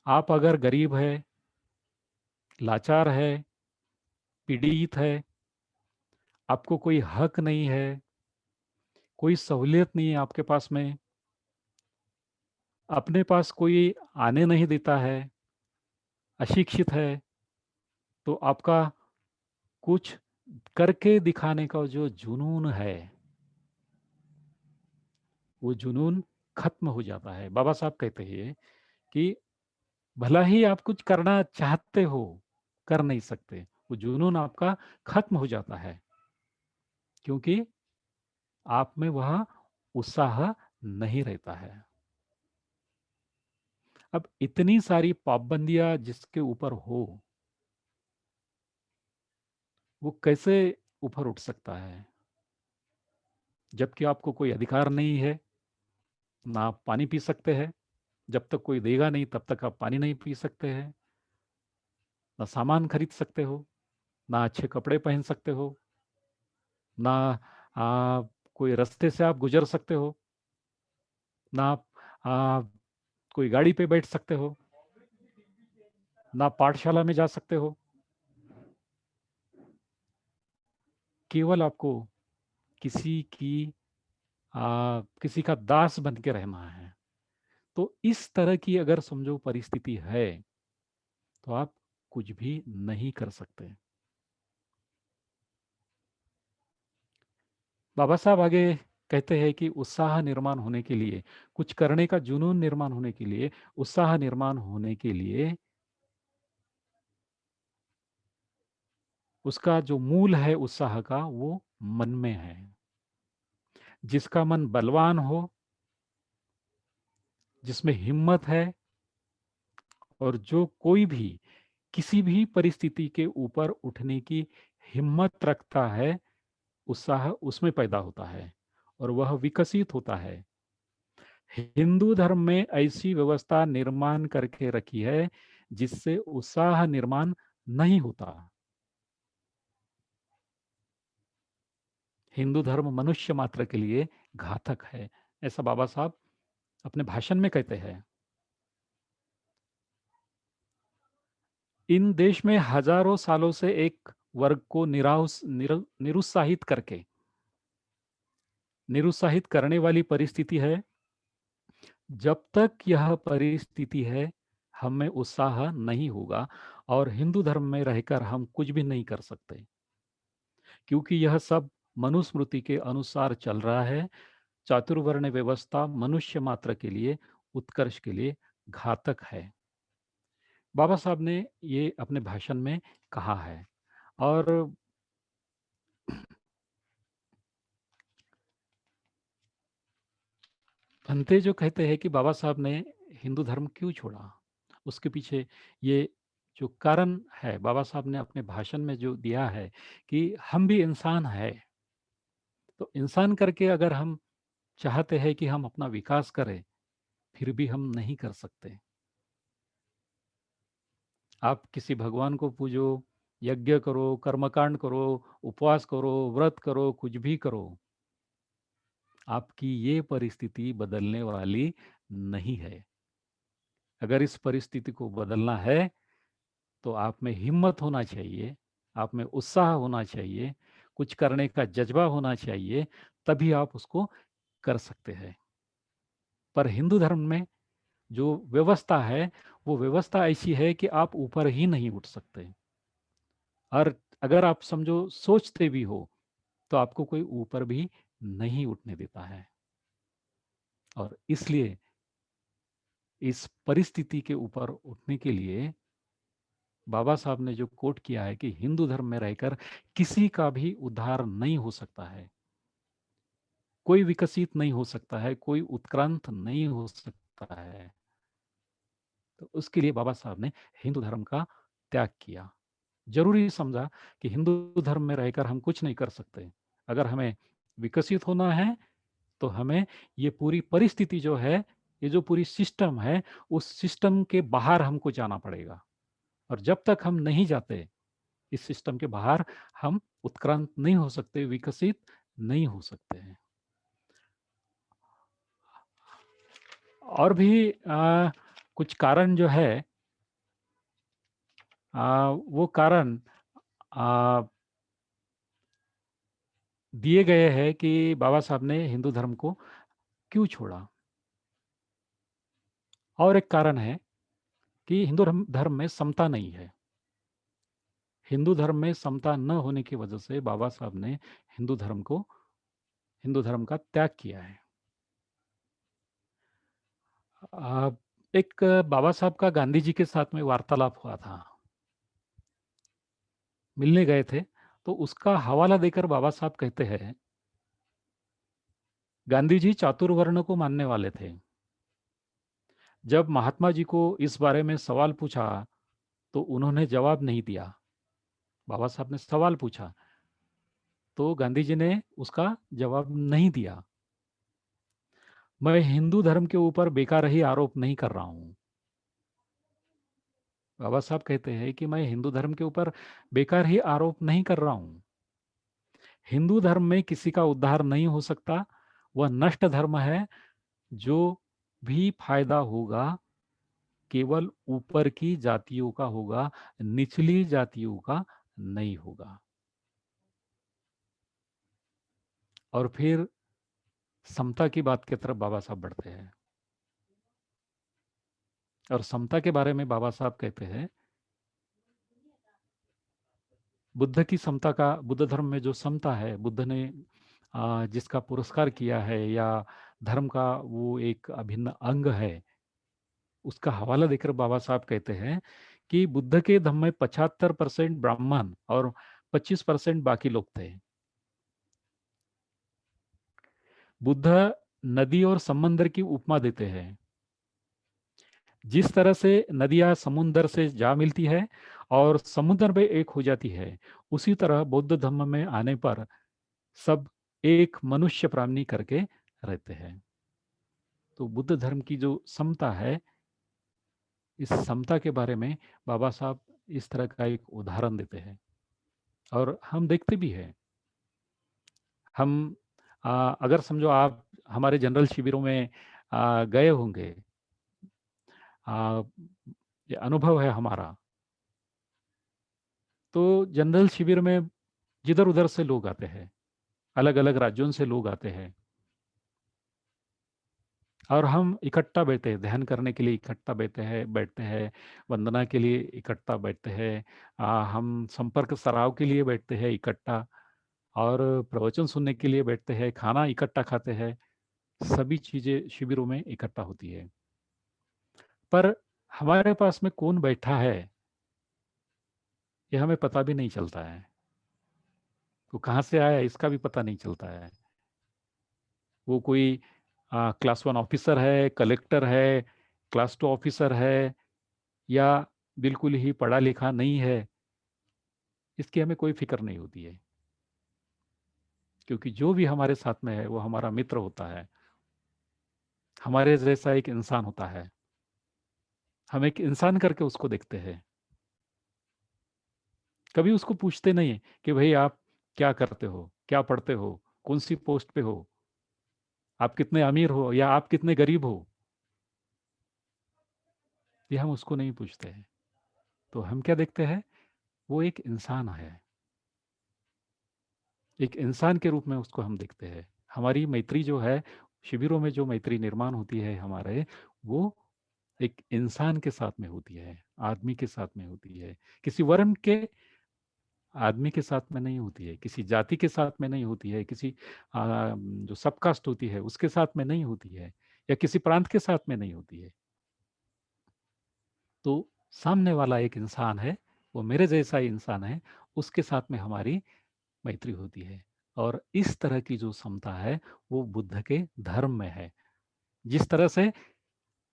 आप अगर गरीब है, लाचार है, पीड़ित है, आपको कोई हक नहीं है, कोई सहूलियत नहीं है आपके पास में, अपने पास कोई आने नहीं देता है, अशिक्षित है, तो आपका कुछ करके दिखाने का जो जुनून है, वो जुनून खत्म हो जाता है। बाबा साहब कहते हैं कि भला ही आप कुछ करना चाहते हो, कर नहीं सकते, वो जुनून आपका खत्म हो जाता है, क्योंकि आप में वह उत्साह नहीं रहता है। अब इतनी सारी पाबंदियां जिसके ऊपर हो, वो कैसे ऊपर उठ सकता है? जबकि आपको कोई अधिकार नहीं है, ना आप पानी पी सकते हैं, जब तक कोई देगा नहीं तब तक आप पानी नहीं पी सकते हैं, ना सामान खरीद सकते हो, ना अच्छे कपड़े पहन सकते हो, ना कोई रास्ते से आप गुजर सकते हो, ना आप कोई गाड़ी पे बैठ सकते हो, ना पाठशाला में जा सकते हो। केवल आपको किसी की किसी का दास बन के रहना है। तो इस तरह की अगर समझो परिस्थिति है, तो आप कुछ भी नहीं कर सकते। बाबा साहब आगे कहते हैं कि उत्साह निर्माण होने के लिए, कुछ करने का जुनून निर्माण होने के लिए, उत्साह निर्माण होने के लिए उसका जो मूल है उत्साह का, वो मन में है। जिसका मन बलवान हो, जिसमें हिम्मत है, और जो कोई भी किसी भी परिस्थिति के ऊपर उठने की हिम्मत रखता है, उत्साह उसमें पैदा होता है और वह विकसित होता है। हिंदू धर्म में ऐसी व्यवस्था निर्माण करके रखी है जिससे उत्साह निर्माण नहीं होता। हिंदू धर्म मनुष्य मात्र के लिए घातक है, ऐसा बाबा साहब अपने भाषण में कहते हैं। इन देश में हजारों सालों से एक वर्ग को निरुत्साहित करके निरुत्साहित करने वाली परिस्थिति है। जब तक यह परिस्थिति है, हम में उत्साह नहीं होगा और हिंदू धर्म में रहकर हम कुछ भी नहीं कर सकते, क्योंकि यह सब मनुस्मृति के अनुसार चल रहा है। चातुर्वर्ण व्यवस्था मनुष्य मात्र के लिए, उत्कर्ष के लिए घातक है। बाबा साहब ने ये अपने भाषण में कहा है। और भंते जो कहते हैं कि बाबा साहब ने हिंदू धर्म क्यों छोड़ा, उसके पीछे ये जो कारण है, बाबा साहब ने अपने भाषण में जो दिया है कि हम भी इंसान है, तो इंसान करके अगर हम चाहते हैं कि हम अपना विकास करें, फिर भी हम नहीं कर सकते। आप किसी भगवान को पूजो, यज्ञ करो, कर्मकांड करो, उपवास करो, व्रत करो, कुछ भी करो, आपकी ये परिस्थिति बदलने वाली नहीं है। अगर इस परिस्थिति को बदलना है तो आप में हिम्मत होना चाहिए, आप में उत्साह होना चाहिए, कुछ करने का जज्बा होना चाहिए, तभी आप उसको कर सकते हैं। पर हिंदू धर्म में जो व्यवस्था है, वो व्यवस्था ऐसी है कि आप ऊपर ही नहीं उठ सकते। और अगर आप समझो सोचते भी हो तो आपको कोई ऊपर भी नहीं उठने देता है। और इसलिए इस परिस्थिति के ऊपर उठने के लिए बाबा साहब ने जो कोट किया है कि हिंदू धर्म में रहकर किसी का भी उद्धार नहीं हो सकता है, कोई विकसित नहीं हो सकता है, कोई उत्क्रांत नहीं हो सकता है, तो उसके लिए बाबा साहब ने हिंदू धर्म का त्याग किया। जरूरी समझा कि हिंदू धर्म में रहकर हम कुछ नहीं कर सकते। अगर हमें विकसित होना है तो हमें ये पूरी परिस्थिति जो है, ये जो पूरी सिस्टम है, उस सिस्टम के बाहर हमको जाना पड़ेगा। और जब तक हम नहीं जाते इस सिस्टम के बाहर, हम उत्क्रांत नहीं हो सकते, विकसित नहीं हो सकते हैं। और भी कुछ कारण जो है, वो कारण दिए गए हैं कि बाबा साहब ने हिंदू धर्म को क्यों छोड़ा। और एक कारण है कि हिंदू धर्म में समता नहीं है। हिंदू धर्म में समता न होने की वजह से बाबा साहब ने हिंदू धर्म का त्याग किया है। एक बाबा साहब का गांधी जी के साथ में वार्तालाप हुआ था, मिलने गए थे, तो उसका हवाला देकर बाबा साहब कहते हैं, गांधी जी चातुर्वर्ण को मानने वाले थे। जब महात्मा जी को इस बारे में सवाल पूछा तो उन्होंने जवाब नहीं दिया। बाबा साहब ने सवाल पूछा तो गांधी जी ने उसका जवाब नहीं दिया। मैं हिंदू धर्म के ऊपर बेकार ही आरोप नहीं कर रहा हूं। बाबा साहब कहते हैं कि मैं हिंदू धर्म के ऊपर बेकार ही आरोप नहीं कर रहा हूं। हिंदू धर्म में किसी का उद्धार नहीं हो सकता, वह नष्ट धर्म है। जो भी फायदा होगा केवल ऊपर की जातियों का होगा, निचली जातियों का नहीं होगा। और फिर समता की बात की तरफ बाबा साहब बढ़ते हैं और समता के बारे में बाबा साहब कहते हैं, बुद्ध की समता का, बुद्ध धर्म में जो समता है, बुद्ध ने जिसका पुरस्कार किया है, या धर्म का वो एक अभिन्न अंग है, उसका हवाला देकर बाबा साहब कहते हैं कि बुद्ध के धर्म में 75% ब्राह्मण और 25% बाकी लोग थे। बुद्ध नदी और समंदर की उपमा देते हैं। जिस तरह से नदियां समुद्र से जा मिलती है और समुद्र में एक हो जाती है, उसी तरह बौद्ध धर्म में आने पर सब एक मनुष्य प्राणी करके रहते हैं। तो बुद्ध धर्म की जो समता है, इस समता के बारे में बाबा साहब इस तरह का एक उदाहरण देते हैं। और हम देखते भी हैं। हम अगर समझो आप हमारे जनरल शिविरों में गए होंगे, आ, ये अनुभव है हमारा। तो जनरल शिविर में जिधर उधर से लोग आते हैं, अलग अलग राज्यों से लोग आते हैं, और हम इकट्ठा बैठते हैं, ध्यान करने के लिए इकट्ठा बैठते हैं, वंदना के लिए इकट्ठा बैठते हैं, हम संपर्क सराव के लिए बैठते हैं इकट्ठा, और प्रवचन सुनने के लिए बैठते हैं, खाना इकट्ठा खाते हैं। सभी चीजें शिविरों में इकट्ठा होती है। पर हमारे पास में कौन बैठा है ये हमें पता भी नहीं चलता है। वो कहाँ से आया इसका भी पता नहीं चलता है। वो कोई क्लास 1 ऑफिसर है, कलेक्टर है, क्लास 2 ऑफिसर है, या बिल्कुल ही पढ़ा लिखा नहीं है, इसकी हमें कोई फिक्र नहीं होती है। क्योंकि जो भी हमारे साथ में है वो हमारा मित्र होता है, हमारे जैसा एक इंसान होता है। हम एक इंसान करके उसको देखते हैं। कभी उसको पूछते नहीं है कि भाई आप क्या करते हो, क्या पढ़ते हो, कौन सी पोस्ट पे हो, आप कितने अमीर हो या आप कितने गरीब हो, ये हम उसको नहीं पूछते हैं। तो हम क्या देखते हैं, वो एक इंसान है, एक इंसान के रूप में उसको हम देखते हैं। हमारी मैत्री जो है, शिविरों में जो मैत्री निर्माण होती है हमारे, वो एक इंसान के साथ में होती है, आदमी के साथ में होती है, किसी वर्ण के आदमी के साथ में नहीं होती है, किसी जाति के साथ में नहीं होती है, किसी जो सबकास्ट होती है उसके साथ में नहीं होती है, या किसी प्रांत के साथ में नहीं होती है। तो सामने वाला एक इंसान है, वो मेरे जैसा ही इंसान है, उसके साथ में हमारी मैत्री होती है। और इस तरह की जो समता है, वो बुद्ध के धर्म में है। जिस तरह से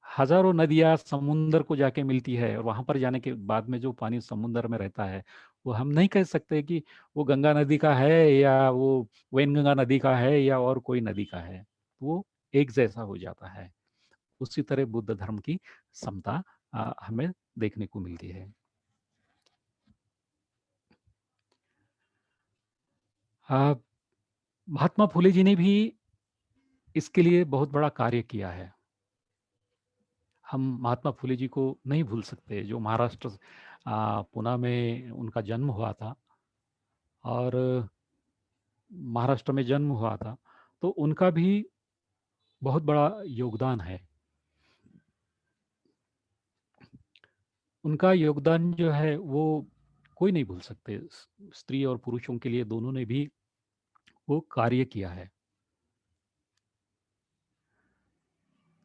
हजारों नदियाँ समुंदर को जाके मिलती है, और वहां पर जाने के बाद में जो पानी समुंदर में रहता है, वो हम नहीं कह सकते कि वो गंगा नदी का है, या वो वैनगंगा नदी का है, या और कोई नदी का है। वो एक जैसा हो जाता है। उसी तरह बुद्ध धर्म की समता हमें देखने को मिलती है। आ, महात्मा फुले जी ने भी इसके लिए बहुत बड़ा कार्य किया है। हम महात्मा फुले जी को नहीं भूल सकते, जो महाराष्ट्र पुणे में उनका जन्म हुआ था, और महाराष्ट्र में जन्म हुआ था। तो उनका भी बहुत बड़ा योगदान है। उनका योगदान जो है वो कोई नहीं भूल सकते। स्त्री और पुरुषों के लिए दोनों ने भी वो कार्य किया है।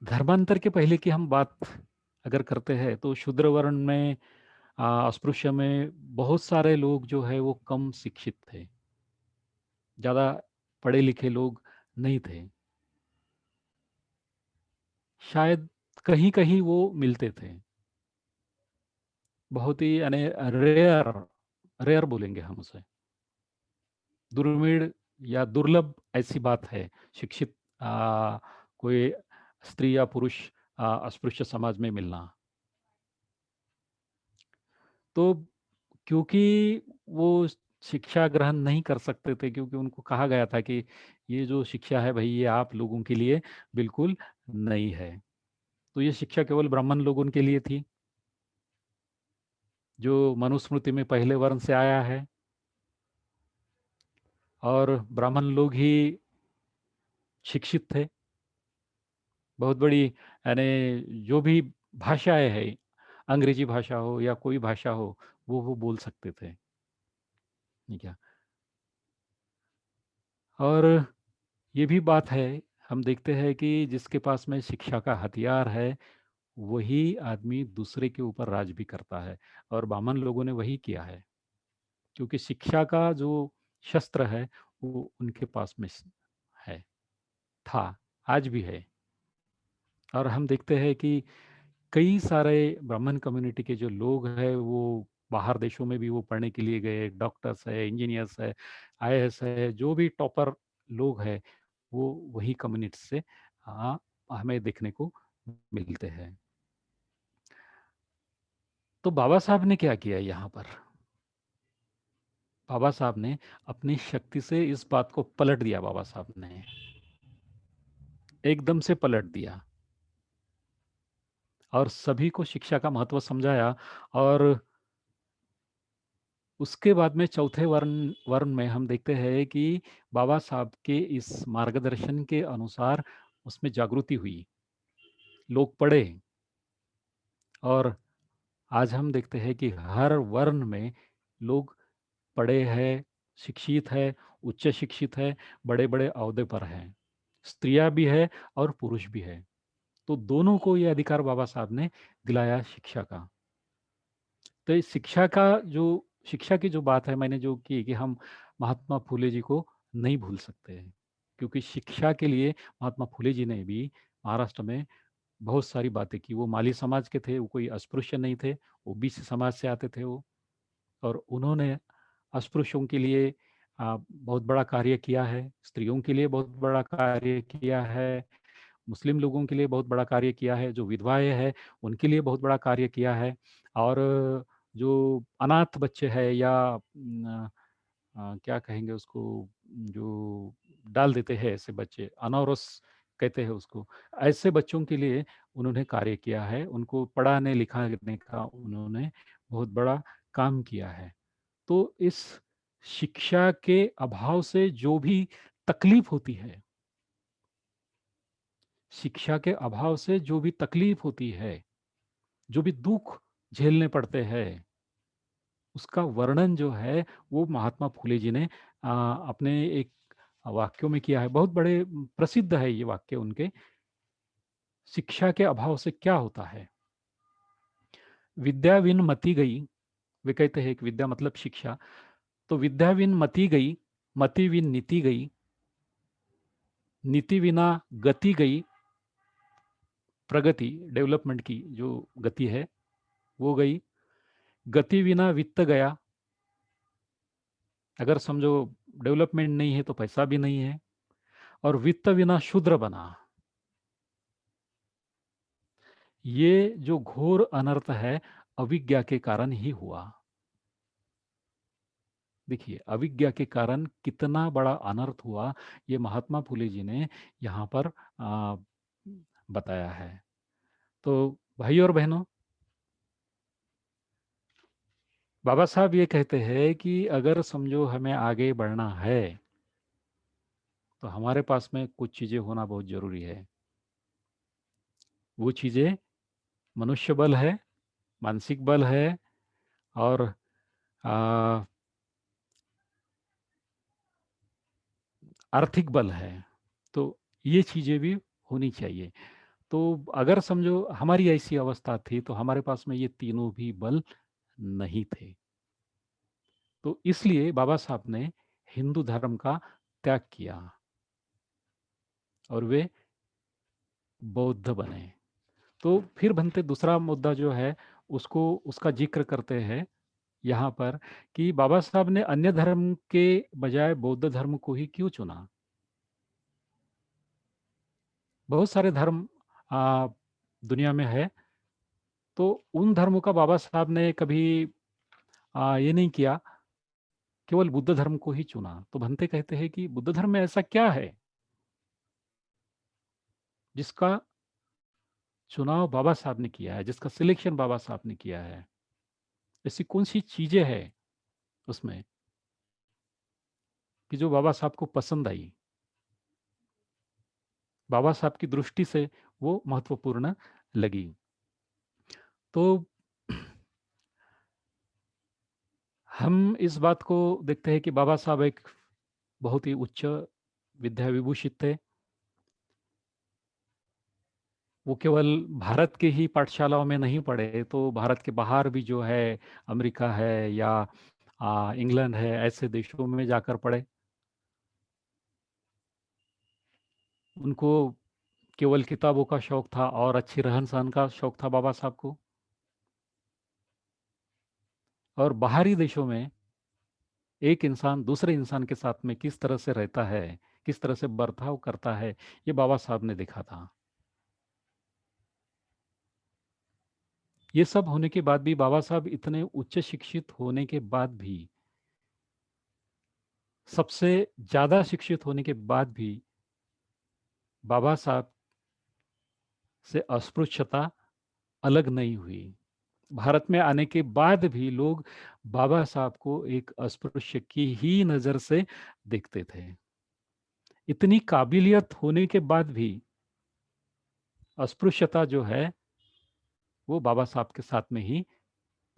धर्मांतर के पहले की हम बात अगर करते हैं, तो शूद्र वर्ण में, अस्पृश्य में बहुत सारे लोग जो है वो कम शिक्षित थे, ज़्यादा पढ़े लिखे लोग नहीं थे। शायद कहीं कहीं वो मिलते थे, बहुत ही यानी रेयर, रेयर बोलेंगे हम उसे, दुर्मिळ या दुर्लभ ऐसी बात है, शिक्षित कोई स्त्री या पुरुष अस्पृश्य समाज में मिलना। तो क्योंकि वो शिक्षा ग्रहण नहीं कर सकते थे, क्योंकि उनको कहा गया था कि ये जो शिक्षा है भाई, ये आप लोगों के लिए बिल्कुल नहीं है। तो ये शिक्षा केवल ब्राह्मण लोगों के लिए थी, जो मनुस्मृति में पहले वर्ण से आया है, और ब्राह्मण लोग ही शिक्षित थे। बहुत बड़ी यानी जो भी भाषाएं हैं, अंग्रेजी भाषा हो या कोई भाषा हो, वो बोल सकते थे। ठीक है। और ये भी बात है, हम देखते हैं कि जिसके पास में शिक्षा का हथियार है, वही आदमी दूसरे के ऊपर राज भी करता है। और ब्राह्मण लोगों ने वही किया है, क्योंकि शिक्षा का जो शस्त्र है वो उनके पास में है, था, आज भी है। और हम देखते हैं कि कई सारे ब्राह्मण कम्युनिटी के जो लोग हैं, वो बाहर देशों में भी वो पढ़ने के लिए गए, डॉक्टर्स है, इंजीनियर्स है, आईएएस है, जो भी टॉपर लोग हैं, वो वही कम्युनिटी से हमें देखने को मिलते हैं। तो बाबा साहब ने क्या किया यहाँ पर? बाबा साहब ने अपनी शक्ति से इस बात को पलट दिया। बाबा साहब ने एकदम से पलट दिया, और सभी को शिक्षा का महत्व समझाया। और उसके बाद में चौथे वर्ण वर्ण में हम देखते हैं कि बाबा साहब के इस मार्गदर्शन के अनुसार उसमें जागृति हुई, लोग पढ़े। और आज हम देखते हैं कि हर वर्ण में लोग पढ़े हैं, शिक्षित है, उच्च शिक्षित है, बड़े बड़े अहदे पर हैं, स्त्रियां भी है और पुरुष भी है। तो दोनों को ये अधिकार बाबा साहब ने दिलाया शिक्षा का। तो इस शिक्षा की जो बात है मैंने जो की, कि हम महात्मा फुले जी को नहीं भूल सकते हैं, क्योंकि शिक्षा के लिए महात्मा फुले जी ने भी महाराष्ट्र में बहुत सारी बातें की। वो माली समाज के थे, वो कोई अस्पृश्य नहीं थे, ओबीसी समाज से आते थे वो। और उन्होंने अस्पृश्यों के लिए बहुत बड़ा कार्य किया है, स्त्रियों के लिए बहुत बड़ा कार्य किया है, मुस्लिम लोगों के लिए बहुत बड़ा कार्य किया है, जो विधवाएं हैं उनके लिए बहुत बड़ा कार्य किया है। और जो अनाथ बच्चे हैं या क्या कहेंगे उसको, जो डाल देते हैं ऐसे बच्चे, अनावरस कहते हैं उसको, ऐसे बच्चों के लिए उन्होंने कार्य किया है। उनको पढ़ाने लिखाने का उन्होंने बहुत बड़ा काम किया है। तो इस शिक्षा के अभाव से जो भी तकलीफ होती है, शिक्षा के अभाव से जो भी तकलीफ होती है, जो भी दुख झेलने पड़ते हैं, उसका वर्णन जो है वो महात्मा फूले जी ने अपने एक वाक्यों में किया है। बहुत बड़े प्रसिद्ध है ये वाक्य उनके। शिक्षा के अभाव से क्या होता है? विद्या विन मति गई। वे कहते हैं कि विद्या मतलब शिक्षा। तो विद्या विन मति गई, मति विन नीति गई, नीति विना गति गई, प्रगति डेवलपमेंट की जो गति है वो गई, गति बिना वित्त गया। अगर समझो डेवलपमेंट नहीं है तो पैसा भी नहीं है, और वित्त बिना शूद्र बना। ये जो घोर अनर्थ है अविज्ञा के कारण ही हुआ। देखिए अविज्ञा के कारण कितना बड़ा अनर्थ हुआ, ये महात्मा फूले जी ने यहाँ पर आ, बताया है। तो भाई और बहनों, बाबा साहब ये कहते हैं कि अगर समझो हमें आगे बढ़ना है तो हमारे पास में कुछ चीजें होना बहुत जरूरी है। वो चीजें मनुष्य बल है, मानसिक बल है, और आ, आर्थिक बल है। तो ये चीजें भी होनी चाहिए। तो अगर समझो हमारी ऐसी अवस्था थी तो हमारे पास में ये तीनों भी बल नहीं थे। तो इसलिए बाबा साहब ने हिंदू धर्म का त्याग किया और वे बौद्ध बने। तो फिर बनते दूसरा मुद्दा जो है उसको उसका जिक्र करते हैं यहाँ पर, कि बाबा साहब ने अन्य धर्म के बजाय बौद्ध धर्म को ही क्यों चुना। बहुत सारे धर्म दुनिया में है, तो उन धर्मों का बाबा साहब ने कभी ये नहीं किया, केवल बुद्ध धर्म को ही चुना। तो भंते कहते हैं कि बुद्ध धर्म में ऐसा क्या है जिसका चुनाव बाबा साहब ने किया है, जिसका सिलेक्शन बाबा साहब ने किया है। ऐसी कौन सी चीजें हैं उसमें कि जो बाबा साहब को पसंद आई, बाबा साहब की दृष्टि से वो महत्वपूर्ण लगी। तो हम इस बात को देखते हैं कि बाबा साहब एक बहुत ही उच्च विद्या विभूषित थे। वो केवल भारत के ही पाठशालाओं में नहीं पढ़े, तो भारत के बाहर भी जो है, अमेरिका है या इंग्लैंड है, ऐसे देशों में जाकर पढ़े। उनको केवल किताबों का शौक था और अच्छी रहन सहन का शौक था बाबा साहब को। और बाहरी देशों में एक इंसान दूसरे इंसान के साथ में किस तरह से रहता है, किस तरह से बर्ताव करता है, ये बाबा साहब ने देखा था। ये सब होने के बाद भी, बाबा साहब इतने उच्च शिक्षित होने के बाद भी, सबसे ज्यादा शिक्षित होने के बाद भी, बाबा साहब से अस्पृश्यता अलग नहीं हुई। भारत में आने के बाद भी लोग बाबा साहब को एक अस्पृश्य की ही नजर से देखते थे। इतनी काबिलियत होने के बाद भी अस्पृश्यता जो है वो बाबा साहब के साथ में ही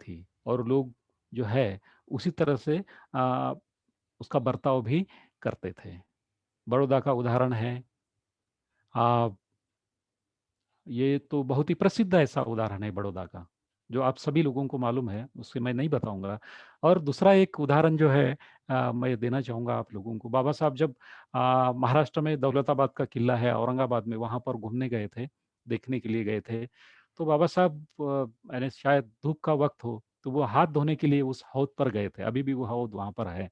थी, और लोग जो है उसी तरह से आ, उसका बर्ताव भी करते थे। बड़ौदा का उदाहरण है। आ, ये तो बहुत ही प्रसिद्ध ऐसा उदाहरण है बड़ौदा का, जो आप सभी लोगों को मालूम है, उससे मैं नहीं बताऊंगा। और दूसरा एक उदाहरण जो है मैं देना चाहूंगा आप लोगों को। बाबा साहब जब महाराष्ट्र में दौलताबाद का किला है औरंगाबाद में, वहां पर घूमने गए थे, देखने के लिए गए थे। तो बाबा साहब यानी शायद धूप का वक्त हो तो वो हाथ धोने के लिए उस हौद पर गए थे, अभी भी वो हौद वहां पर है।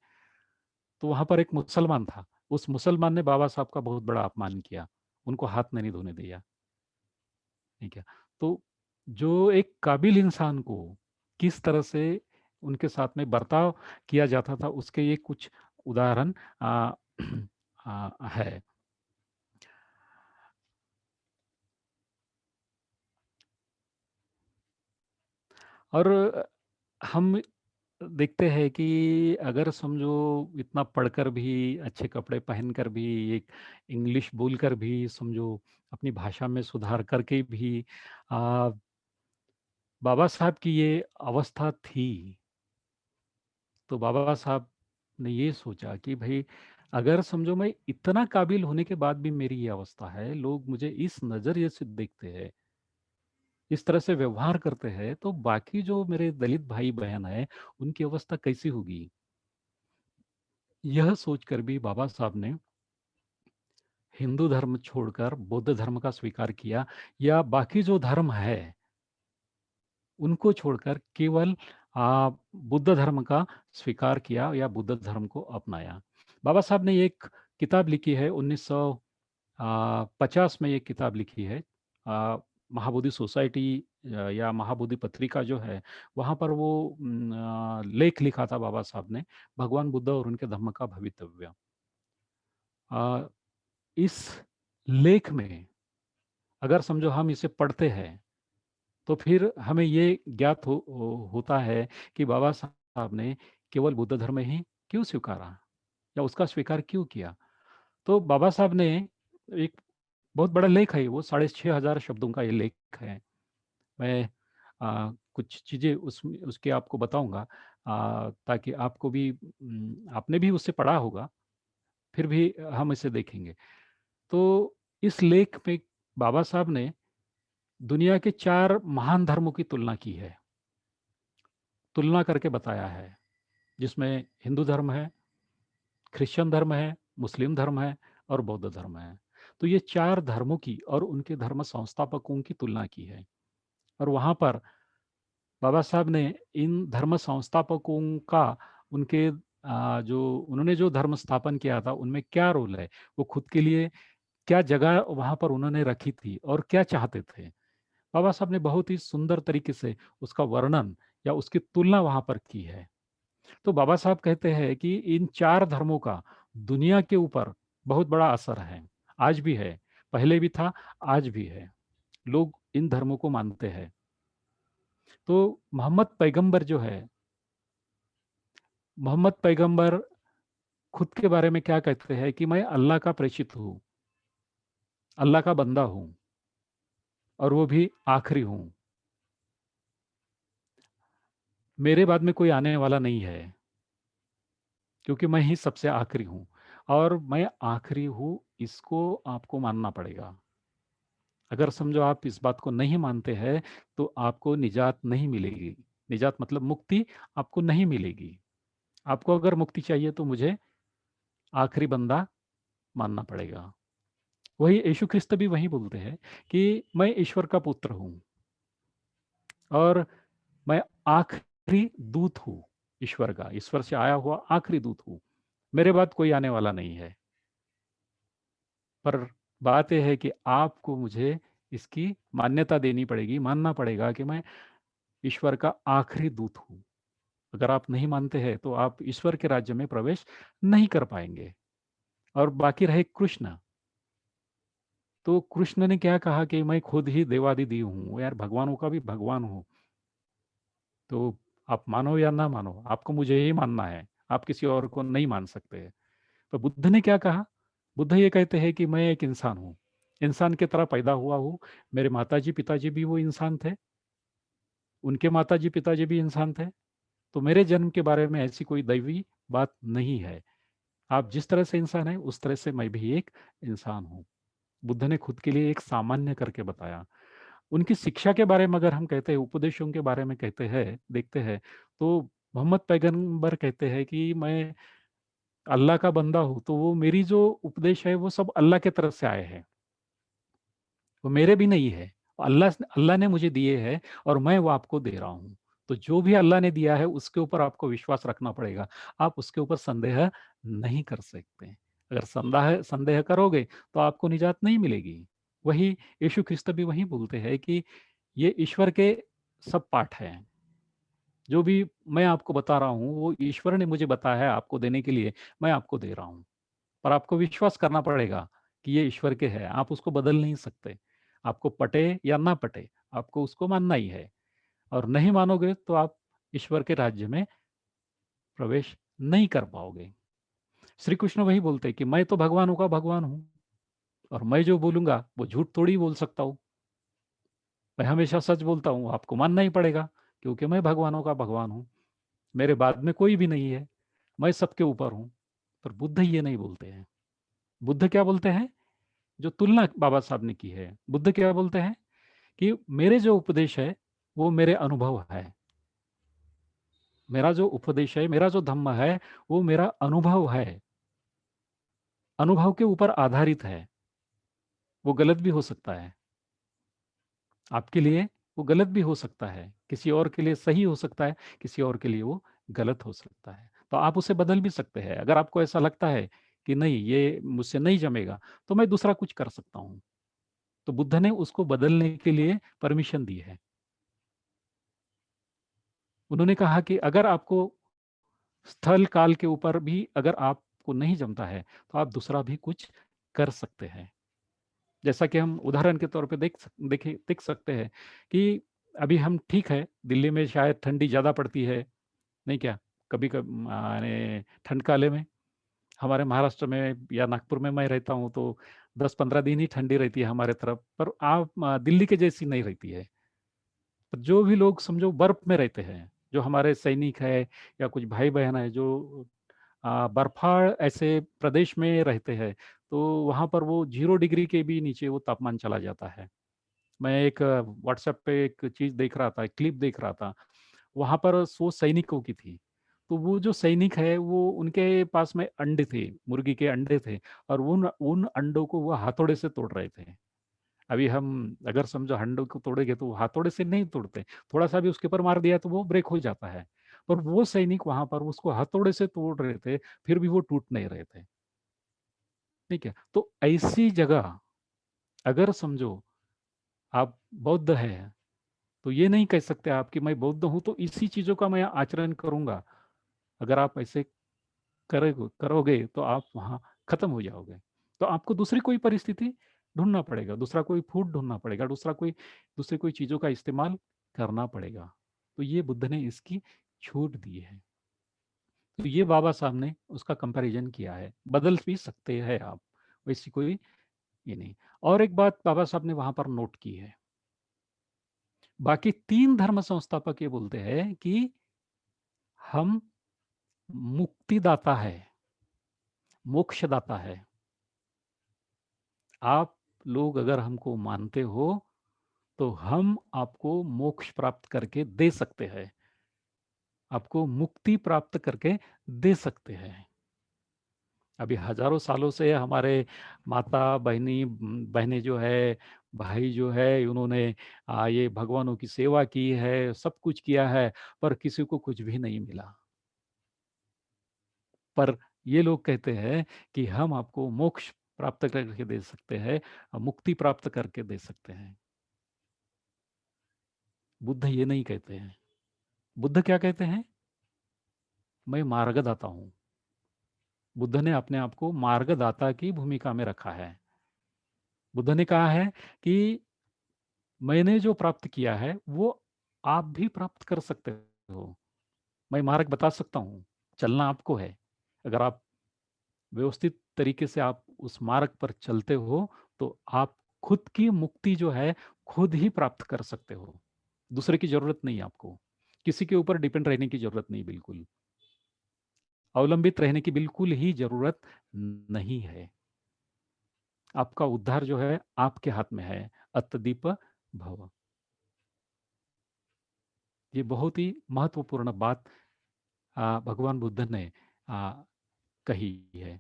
तो वहां पर एक मुसलमान था, उस मुसलमान ने बाबा साहब का बहुत बड़ा अपमान किया, उनको हाथ नहीं धोने दिया। ठीक है। तो जो एक काबिल इंसान को किस तरह से उनके साथ में बर्ताव किया जाता था, उसके ये कुछ उदाहरण है। और हम देखते हैं कि अगर समझो इतना पढ़कर भी, अच्छे कपड़े पहनकर भी, एक इंग्लिश बोलकर भी, समझो अपनी भाषा में सुधार करके भी आ, बाबा साहब की ये अवस्था थी, तो बाबा साहब ने ये सोचा कि भाई, अगर समझो मैं इतना काबिल होने के बाद भी मेरी ये अवस्था है, लोग मुझे इस नज़रिए से देखते हैं, इस तरह से व्यवहार करते हैं, तो बाकी जो मेरे दलित भाई बहन है, उनकी अवस्था कैसी होगी। यह सोचकर भी बाबा साहब ने हिंदू धर्म छोड़कर बौद्ध धर्म का स्वीकार किया, या बाकी जो धर्म है उनको छोड़कर केवल बुद्ध धर्म का स्वीकार किया या बुद्ध धर्म को अपनाया। बाबा साहब ने एक किताब लिखी है 1950 में, एक किताब लिखी है महाबोधि सोसाइटी या महाबोधि पत्रिका जो है, वहाँ पर वो लेख लिखा था बाबा साहब ने, भगवान बुद्ध और उनके धम्म का भवितव्य। इस लेख में अगर समझो हम इसे पढ़ते हैं, तो फिर हमें ये ज्ञात होता है कि बाबा साहब ने केवल बुद्ध धर्म ही क्यों स्वीकारा, या उसका स्वीकार क्यों किया। तो बाबा साहब ने एक बहुत बड़ा लेख है, वो 6,500 शब्दों का ये लेख है। मैं कुछ चीज़ें उसमें उसके आपको बताऊंगा, ताकि आपको भी आपने भी उससे पढ़ा होगा, फिर भी हम इसे देखेंगे। तो इस लेख में बाबा साहब ने दुनिया के 4 महान धर्मों की तुलना की है, तुलना करके बताया है, जिसमें हिंदू धर्म है, क्रिश्चियन धर्म है, मुस्लिम धर्म है और बौद्ध धर्म है। तो ये 4 धर्मों की और उनके धर्म संस्थापकों की तुलना की है। और वहाँ पर बाबा साहब ने इन धर्म संस्थापकों का, उनके जो उन्होंने जो धर्म स्थापन किया था उनमें क्या रोल है, वो खुद के लिए क्या जगह वहाँ पर उन्होंने रखी थी और क्या चाहते थे। बाबा साहब ने बहुत ही सुंदर तरीके से उसका वर्णन या उसकी तुलना वहाँ पर की है। तो बाबा साहब कहते हैं कि इन 4 धर्मों का दुनिया के ऊपर बहुत बड़ा असर है, आज भी है, पहले भी था, आज भी है। लोग इन धर्मों को मानते हैं। तो मोहम्मद पैगंबर जो है, मोहम्मद पैगंबर खुद के बारे में क्या कहते हैं कि मैं अल्लाह का प्रेषित हूँ, अल्लाह का बंदा हूँ, और वो भी आखिरी हूँ, मेरे बाद में कोई आने वाला नहीं है, क्योंकि मैं ही सबसे आखिरी हूँ, और मैं आखिरी हूँ, इसको आपको मानना पड़ेगा। अगर समझो आप इस बात को नहीं मानते हैं, तो आपको निजात नहीं मिलेगी। निजात मतलब मुक्ति आपको नहीं मिलेगी। आपको अगर मुक्ति चाहिए तो मुझे आखिरी बंदा मानना पड़ेगा। वही यीशु ख्रिस्त भी वही बोलते हैं कि मैं ईश्वर का पुत्र हूँ और मैं आखिरी दूत हूँ ईश्वर का, ईश्वर से आया हुआ आखिरी दूत हूँ, मेरे बाद कोई आने वाला नहीं है। पर बात यह है कि आपको मुझे इसकी मान्यता देनी पड़ेगी, मानना पड़ेगा कि मैं ईश्वर का आखिरी दूत हूँ। अगर आप नहीं मानते हैं तो आप ईश्वर के राज्य में प्रवेश नहीं कर पाएंगे। और बाकी रहे कृष्ण, तो कृष्ण ने क्या कहा कि मैं खुद ही देवादिदेव हूँ, यार भगवानों का भी भगवान हूँ। तो आप मानो या ना मानो, आपको मुझे ही मानना है, आप किसी और को नहीं मान सकते। तो बुद्ध ने क्या कहा, बुद्ध ये कहते हैं कि मैं एक इंसान हूँ, इंसान की तरह पैदा हुआ हूँ, मेरे माताजी पिताजी भी वो इंसान थे, उनके माताजी पिताजी भी इंसान थे, तो मेरे जन्म के बारे में ऐसी कोई दैवी बात नहीं है। आप जिस तरह से इंसान है उस तरह से मैं भी एक इंसान हूँ। बुद्ध ने खुद के लिए एक सामान्य करके बताया। उनकी शिक्षा के बारे में अगर हम कहते हैं, उपदेशों के बारे में कहते हैं, देखते हैं, तो मोहम्मद पैगंबर कहते हैं कि मैं अल्लाह का बंदा हूँ, तो वो मेरी जो उपदेश है वो सब अल्लाह के तरफ से आए हैं, वो मेरे भी नहीं है, अल्लाह अल्लाह ने मुझे दिए हैं और मैं वो आपको दे रहा हूँ। तो जो भी अल्लाह ने दिया है उसके ऊपर आपको विश्वास रखना पड़ेगा, आप उसके ऊपर संदेह नहीं कर सकते। अगर संदेह संदेह करोगे तो आपको निजात नहीं मिलेगी। वही यीशु ख्रिस्त भी वही बोलते हैं कि ये ईश्वर के सब पाठ हैं, जो भी मैं आपको बता रहा हूँ, वो ईश्वर ने मुझे बताया है आपको देने के लिए, मैं आपको दे रहा हूँ। पर आपको विश्वास करना पड़ेगा कि ये ईश्वर के है, आप उसको बदल नहीं सकते। आपको पटे या ना पटे, आपको उसको मानना ही है, और नहीं मानोगे तो आप ईश्वर के राज्य में प्रवेश नहीं कर पाओगे। श्री कृष्ण वही बोलते हैं कि मैं तो भगवानों का भगवान हूँ, और मैं जो बोलूँगा वो झूठ थोड़ी बोल सकता हूँ। मैं हमेशा सच बोलता हूँ, आपको मानना ही पड़ेगा, क्योंकि मैं भगवानों का भगवान हूँ। मेरे बाद में कोई भी नहीं है, मैं सबके ऊपर हूँ। पर बुद्ध ये नहीं बोलते हैं। बुद्ध क्या बोलते हैं? जो तुलना बाबा साहब ने की है, बुद्ध क्या बोलते हैं कि मेरे जो उपदेश है, वो मेरे अनुभव है। मेरा जो उपदेश है, मेरा जो धम्म है, वो मेरा अनुभव है। अनुभव के ऊपर आधारित है। वो गलत भी हो सकता है। आपके लिए वो गलत भी हो सकता है, किसी और के लिए सही हो सकता है, किसी और के लिए वो गलत हो सकता है। तो आप उसे बदल भी सकते हैं। अगर आपको ऐसा लगता है कि नहीं, ये मुझसे नहीं जमेगा, तो मैं दूसरा कुछ कर सकता हूँ। तो बुद्ध ने उसको बदलने के लिए परमिशन दी है। उन्होंने कहा कि अगर आपको स्थल काल के ऊपर भी अगर आपको नहीं जमता है, तो आप दूसरा भी कुछ कर सकते हैं। जैसा कि हम उदाहरण के तौर पे देख सकते हैं कि अभी हम ठीक है, दिल्ली में शायद ठंडी ज़्यादा पड़ती है, नहीं क्या? कभी यानी ठंड काले में हमारे महाराष्ट्र में या नागपुर में मैं रहता हूँ, तो 10-15 दिन ही ठंडी रहती है हमारे तरफ, पर आप दिल्ली के जैसी नहीं रहती है। तो जो भी लोग समझो बर्फ में रहते हैं, जो हमारे सैनिक है या कुछ भाई-बहन है जो बर्फाळ ऐसे प्रदेश में रहते हैं, तो वहाँ पर वो 0 डिग्री के भी नीचे वो तापमान चला जाता है। मैं एक व्हाट्सएप पे एक चीज़ देख रहा था, एक क्लिप देख रहा था। वहाँ पर 100 सैनिकों की थी। तो वो जो सैनिक है, वो उनके पास में अंडे थे, मुर्गी के अंडे थे, और उन उन अंडों को वो हथौड़े से तोड़ रहे थे। अभी हम अगर समझो अंडों को तोड़ेंगे तो वो हथौड़े से नहीं तोड़ते, थोड़ा-सा भी उसके ऊपर मार दिया तो वो ब्रेक हो जाता है। पर वो सैनिक वहाँ पर उसको हथौड़े से तोड़ रहे थे, फिर भी वो टूट नहीं रहे थे। ठीक है? तो ऐसी जगह अगर समझो आप बौद्ध हैं, तो ये नहीं कह सकते आप कि मैं बौद्ध हूँ तो इसी चीज़ों का मैं आचरण करूँगा। अगर आप ऐसे करोगे तो आप वहाँ खत्म हो जाओगे। तो आपको दूसरी कोई परिस्थिति ढूँढना पड़ेगा, दूसरा कोई फूड ढूँढना पड़ेगा, दूसरी कोई चीज़ों का इस्तेमाल करना पड़ेगा। तो ये बुद्ध ने इसकी छूट दी है। तो ये बाबा साहब ने उसका कंपैरिज़न किया है। बदल भी सकते हैं आप, वैसी कोई ये नहीं। और एक बात बाबा साहब ने वहाँ पर नोट की है। बाकी 3 धर्म संस्थापक ये बोलते हैं कि हम मुक्तिदाता है, मोक्षदाता है। आप लोग अगर हमको मानते हो, तो हम आपको मोक्ष प्राप्त करके दे सकते हैं, आपको मुक्ति प्राप्त करके दे सकते हैं। अभी हज़ारों सालों से हमारे माता, बहनें जो है, भाई जो है, उन्होंने ये भगवानों की सेवा की है, सब कुछ किया है, पर किसी को कुछ भी नहीं मिला। पर ये लोग कहते हैं कि हम आपको मोक्ष प्राप्त करके दे सकते हैं, मुक्ति प्राप्त करके दे सकते हैं। बुद्ध ये नहीं कहते हैं। बुद्ध क्या कहते हैं? मैं मार्गदाता हूँ। बुद्ध ने अपने आप को मार्गदाता की भूमिका में रखा है। बुद्ध ने कहा है कि मैंने जो प्राप्त किया है, वो आप भी प्राप्त कर सकते हो। मैं मार्ग बता सकता हूँ, चलना आपको है। अगर आप व्यवस्थित तरीके से आप उस मार्ग पर चलते हो, तो आप खुद की मुक्ति जो है, खुद ही प्राप्त कर सकते हो। दूसरे की ज़रूरत नहीं है आपको। किसी के ऊपर डिपेंड रहने की ज़रूरत नहीं बिल्कुल। अवलंबित रहने की बिल्कुल ही ज़रूरत नहीं है। आपका उद्धार जो है, आपके हाथ में है। अत्तदीप भव। ये बहुत ही महत्वपूर्ण बात भगवान बुद्ध ने अ, कही है।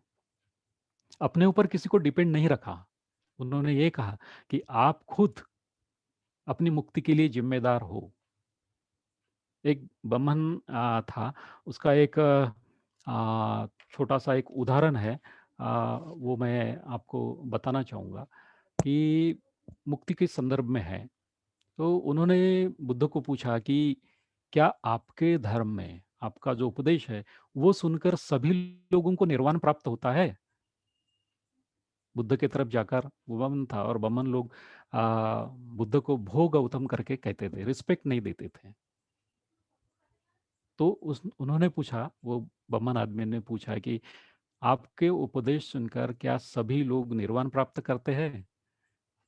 अपने ऊपर किसी को डिपेंड नहीं रखा। उन्होंने ये कहा कि आप खुद अपनी मुक्ति के लिए ज़िम्मेदार हो। एक ब्राह्मण था, उसका एक छोटा-सा एक उदाहरण है, वो मैं आपको बताना चाहूँगा कि मुक्ति के संदर्भ में है। तो उन्होंने बुद्ध को पूछा कि क्या आपके धर्म में आपका जो उपदेश है, वो सुनकर सभी लोगों को निर्वाण प्राप्त होता है? बुद्ध की तरफ जाकर वो बमन था और बमन लोग बुद्ध को भो गौतम करके कहते थे, रिस्पेक्ट नहीं देते थे। तो उस उन्होंने पूछा, वो बमन आदमी ने पूछा कि आपके उपदेश सुनकर क्या सभी लोग निर्वाण प्राप्त करते हैं?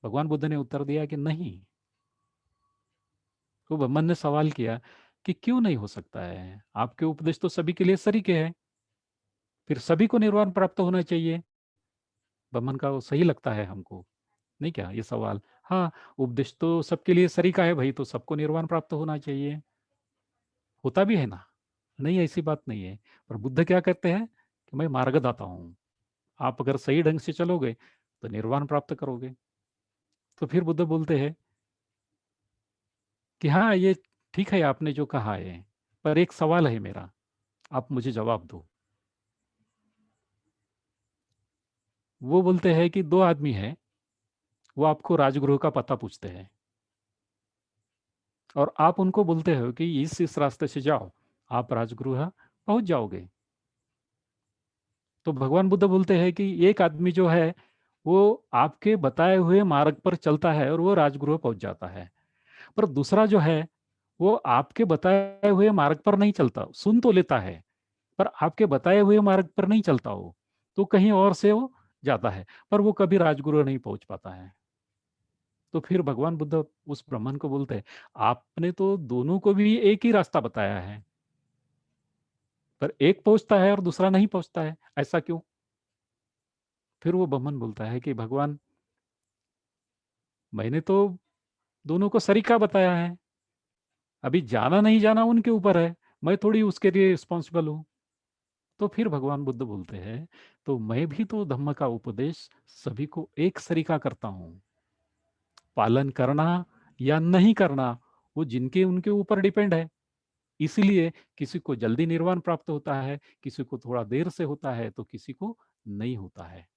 भगवान बुद्ध ने उत्तर दिया कि नहीं। तो बमन ने सवाल किया कि क्यों नहीं हो सकता है? आपके उपदेश तो सभी के लिए सरी के हैं, फिर सभी को निर्वाण प्राप्त होना चाहिए। बमन का वो सही लगता है हमको, नहीं क्या ये सवाल? हाँ, उपदेश तो सबके लिए सरी का है भाई, तो सबको निर्वाण प्राप्त होना चाहिए। होता भी है ना? नहीं, ऐसी बात नहीं है। पर बुद्ध क्या कहते हैं कि मैं मार्गदाता हूँ। आप अगर सही ढंग से चलोगे तो निर्वाण प्राप्त करोगे। तो फिर बुद्ध बोलते हैं कि हाँ, ये ठीक है आपने जो कहा है, पर एक सवाल है मेरा, आप मुझे जवाब दो। वो बोलते हैं कि 2 आदमी हैं, वो आपको राजगृह का पता पूछते हैं और आप उनको बोलते हो कि इस रास्ते से जाओ, आप राजगृह पहुँच जाओगे। तो भगवान बुद्ध बोलते हैं कि एक आदमी जो है, वो आपके बताए हुए मार्ग पर चलता है और वो राजगृह पहुँच जाता है। पर दूसरा जो है, वो आपके बताए हुए मार्ग पर नहीं चलता, सुन तो लेता है, पर आपके बताए हुए मार्ग पर नहीं चलता वो, तो कहीं और से वो जाता है, पर वो कभी राजगृह नहीं पहुँच पाता है। तो फिर भगवान बुद्ध उस ब्राह्मण को बोलते हैं, आपने तो दोनों को भी एक ही रास्ता बताया है, पर एक पहुँचता है और दूसरा नहीं पहुँचता है, ऐसा क्यों? फिर वो ब्राह्मण बोलता है कि भगवान, मैंने तो दोनों को सरीका बताया है, अभी जाना नहीं जाना उनके ऊपर है, मैं थोड़ी उसके लिए रिस्पॉन्सिबल हूँ। तो फिर भगवान बुद्ध बोलते हैं, तो मैं भी तो धम्म का उपदेश सभी को एक सरीका करता हूँ। पालन करना या नहीं करना, वो जिनके उनके ऊपर डिपेंड है। इसीलिए किसी को जल्दी निर्वाण प्राप्त होता है, किसी को थोड़ा देर से होता है, तो किसी को नहीं होता है।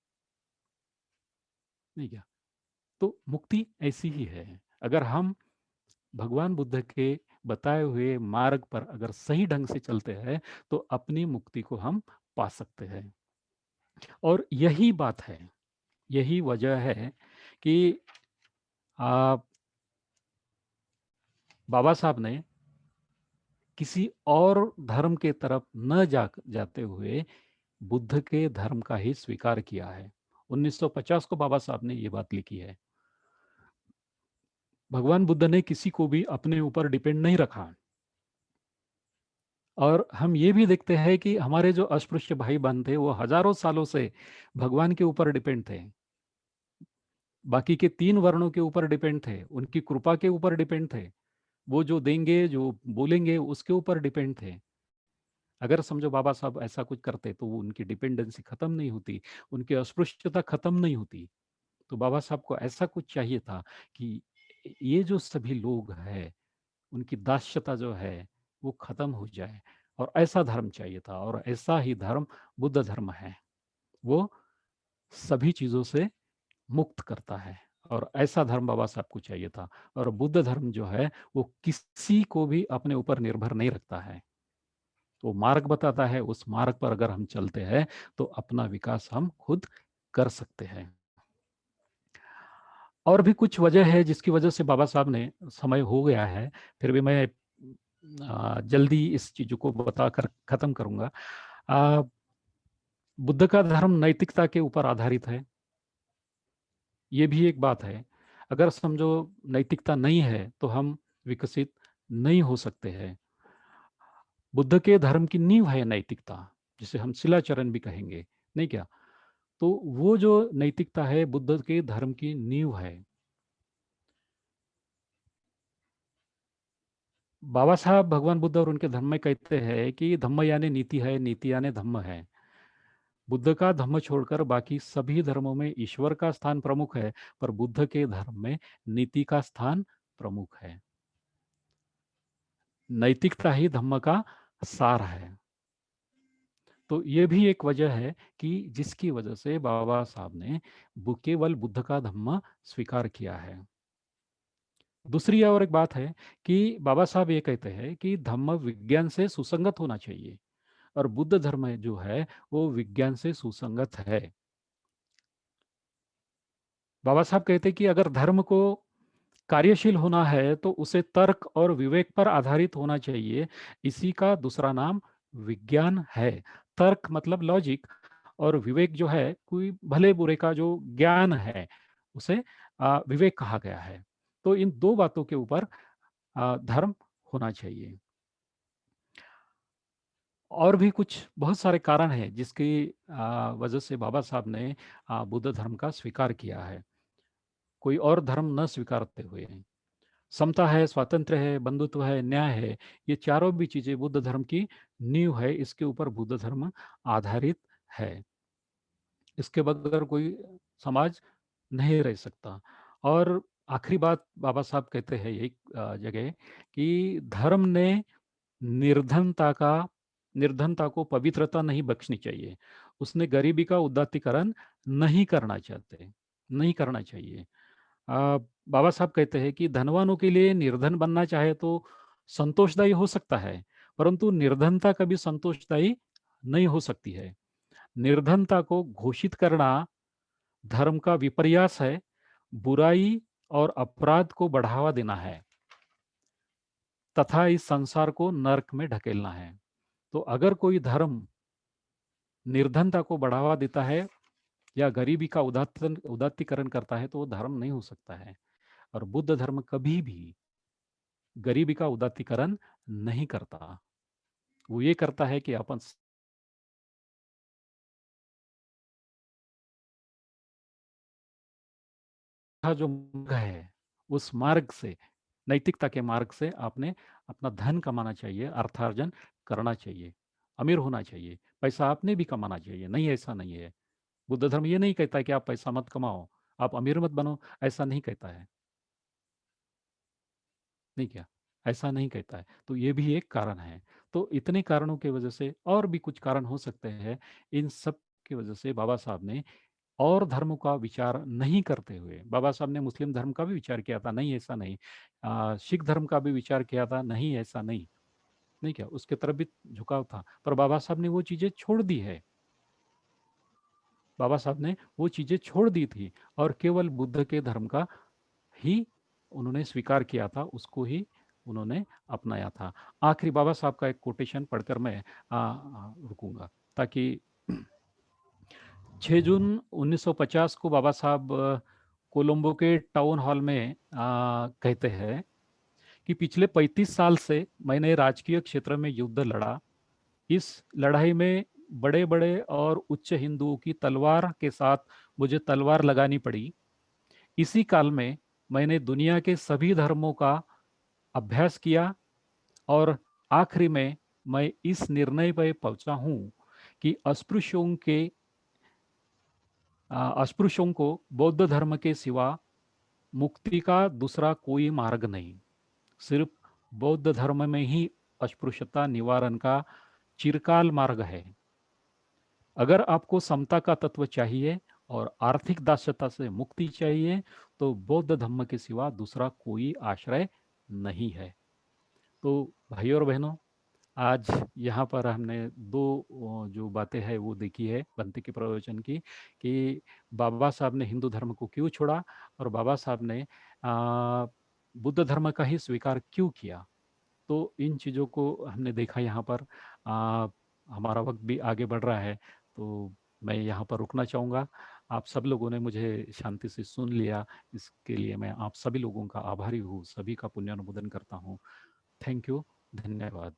नहीं क्या? तो मुक्ति ऐसी ही है। अगर हम भगवान बुद्ध के बताए हुए मार्ग पर अगर सही ढंग से चलते हैं, तो अपनी मुक्ति को हम पा सकते हैं। और यही बात है, यही वजह है कि आप बाबा साहब ने किसी और धर्म के तरफ न जाते हुए बुद्ध के धर्म का ही स्वीकार किया है। 1950 को बाबा साहब ने ये बात लिखी है। भगवान बुद्ध ने किसी को भी अपने ऊपर डिपेंड नहीं रखा। और हम ये भी देखते हैं कि हमारे जो अस्पृश्य भाई बहन थे, वो हजारों सालों से भगवान के ऊपर डिपेंड थे। बाकी के 3 वर्णों के ऊपर डिपेंड थे, उनकी कृपा के ऊपर डिपेंड थे। वो जो देंगे, जो बोलेंगे, उसके ऊपर डिपेंड थे। अगर समझो बाबा साहब ऐसा कुछ करते, तो वो उनकी डिपेंडेंसी खत्म नहीं होती, उनकी अस्पृश्यता खत्म नहीं होती। तो बाबा साहब को ऐसा कुछ चाहिए था कि ये जो सभी लोग हैं, उनकी दास्यता जो है, वो खत्म हो जाए, और ऐसा धर्म चाहिए था, और ऐसा ही धर्म बुद्ध धर्म है। वो सभी चीज़ों से मुक्त करता है, और ऐसा धर्म बाबा साहब को चाहिए था। और बुद्ध धर्म जो है, वो किसी को भी अपने ऊपर निर्भर नहीं रखता है। तो मार्ग बताता है, उस मार्ग पर अगर हम चलते हैं, तो अपना विकास हम खुद कर सकते हैं। और भी कुछ वजह है जिसकी वजह से बाबा साहब ने, समय हो गया है, फिर भी मैं जल्दी इस चीज़ों को बताकर खत्म करूंगा। आ, बुद्ध का धर्म नैतिकता के ऊपर आधारित है, ये भी एक बात है। अगर समझो नैतिकता नहीं है, तो हम विकसित नहीं हो सकते हैं। बुद्ध के धर्म की नींव है नैतिकता, जिसे हम शिलाचरण भी कहेंगे, नहीं क्या? तो वो जो नैतिकता है, बुद्ध के धर्म की नींव है। बाबा साहब भगवान बुद्ध और उनके धर्म में कहते हैं कि धम्म यानी नीति है, नीति यानी धम्म है। बुद्ध का धम्म छोड़कर बाकी सभी धर्मों में ईश्वर का स्थान प्रमुख है, पर बुद्ध के धर्म में नीति का स्थान प्रमुख है। नैतिकता ही धम्म का सार है। तो ये भी एक वजह है कि जिसकी वजह से बाबा साहब ने केवल बुद्ध का धम्म स्वीकार किया है। दूसरी और एक बात है कि बाबा साहब ये कहते हैं कि धम्म विज्ञान से सुसंगत होना चाहिए, और बुद्ध धर्म जो है वो विज्ञान से सुसंगत है। बाबा साहब कहते हैं कि अगर धर्म को कार्यशील होना है तो उसे तर्क और विवेक पर आधारित होना चाहिए। इसी का दूसरा नाम विज्ञान है। तर्क मतलब लॉजिक, और विवेक जो है कोई भले बुरे का जो ज्ञान है, उसे विवेक कहा गया है। तो इन दो बातों के ऊपर धर्म होना चाहिए। और भी कुछ बहुत सारे कारण हैं जिसकी वजह से बाबा साहब ने बुद्ध धर्म का स्वीकार किया है, कोई और धर्म न स्वीकारते हुए। समता है, स्वातंत्र्य है, बंधुत्व है, न्याय है, ये चारों भी चीजें बुद्ध धर्म की नींव है। इसके ऊपर बुद्ध धर्म आधारित है। इसके बगैर कोई समाज नहीं रह सकता। और आखिरी बात बाबा साहब कहते हैं एक जगह कि धर्म ने निर्धनता का निर्धनता को पवित्रता नहीं बख्शनी चाहिए। उसने गरीबी का उदात्तीकरण नहीं करना चाहिए। बाबा साहब कहते हैं कि धनवानों के लिए निर्धन बनना चाहे तो संतोषदायी हो सकता है, परंतु निर्धनता कभी संतोषदायी नहीं हो सकती है। निर्धनता को घोषित करना धर्म का विपर्यास है, बुराई और अपराध को बढ़ावा देना है, तथा इस संसार को नरक में ढकेलना है। तो अगर कोई धर्म निर्धनता को बढ़ावा देता है या गरीबी का उदात्तीकरण करता है तो वो धर्म नहीं हो सकता है। और बुद्ध धर्म कभी भी गरीबी का उदात्तीकरण नहीं करता। वो ये करता है कि अपन का जो मार्ग है, उस मार्ग से, नैतिकता के मार्ग से आपने अपना धन कमाना चाहिए, अर्थार्जन करना चाहिए, अमीर होना चाहिए, पैसा आपने भी कमाना चाहिए। नहीं, ऐसा नहीं है। बुद्ध धर्म ये नहीं कहता है कि आप पैसा मत कमाओ, आप अमीर मत बनो, ऐसा नहीं कहता है। नहीं क्या, ऐसा नहीं कहता है। तो ये भी एक कारण है। तो इतने कारणों की वजह से, और भी कुछ कारण हो सकते हैं, इन सब की वजह से बाबा साहब ने और धर्मों का विचार नहीं करते हुए, बाबा साहब ने मुस्लिम धर्म का भी विचार किया था, नहीं ऐसा नहीं, सिख धर्म का भी विचार किया था, नहीं ऐसा नहीं, नहीं क्या, उसके तरफ भी झुकाव था, पर बाबा साहब ने वो चीजें छोड़ दी है। बाबा साहब ने वो चीजें छोड़ दी थी और केवल बुद्ध के धर्म का ही उन्होंने स्वीकार किया था, उसको ही उन्होंने अपनाया था। आखिरी बाबा साहब का एक कोटेशन पढ़कर मैं रुकूंगा, ताकि 6 जून 1950 को बाबा साहब कोलंबो के टाउन हॉल में कहते हैं कि पिछले 35 साल से मैंने राजकीय क्षेत्र में युद्ध लड़ा। इस लड़ाई में बड़े बड़े और उच्च हिंदुओं की तलवार के साथ मुझे तलवार लगानी पड़ी। इसी काल में मैंने दुनिया के सभी धर्मों का अभ्यास किया, और आखिरी में मैं इस निर्णय पर पहुंचा हूं कि अस्पृश्यों को बौद्ध धर्म के सिवा मुक्ति का दूसरा कोई मार्ग नहीं। सिर्फ बौद्ध धर्म में ही अस्पृश्यता निवारण का चिरकाल मार्ग है। अगर आपको समता का तत्व चाहिए और आर्थिक दास्यता से मुक्ति चाहिए तो बौद्ध धर्म के सिवा दूसरा कोई आश्रय नहीं है। तो भाइयों और बहनों, आज यहाँ पर हमने दो जो बातें हैं वो देखी है बनते के प्रवचन की, कि बाबा साहब ने हिंदू धर्म को क्यों छोड़ा, और बाबा साहब ने बुद्ध धर्म का ही स्वीकार क्यों किया। तो इन चीज़ों को हमने देखा यहाँ पर। हमारा वक्त भी आगे बढ़ रहा है, तो मैं यहाँ पर रुकना चाहूँगा। आप सब लोगों ने मुझे शांति से सुन लिया, इसके लिए मैं आप सभी लोगों का आभारी हूँ, सभी का पुण्य अनुमोदन करता हूँ। थैंक यू, धन्यवाद।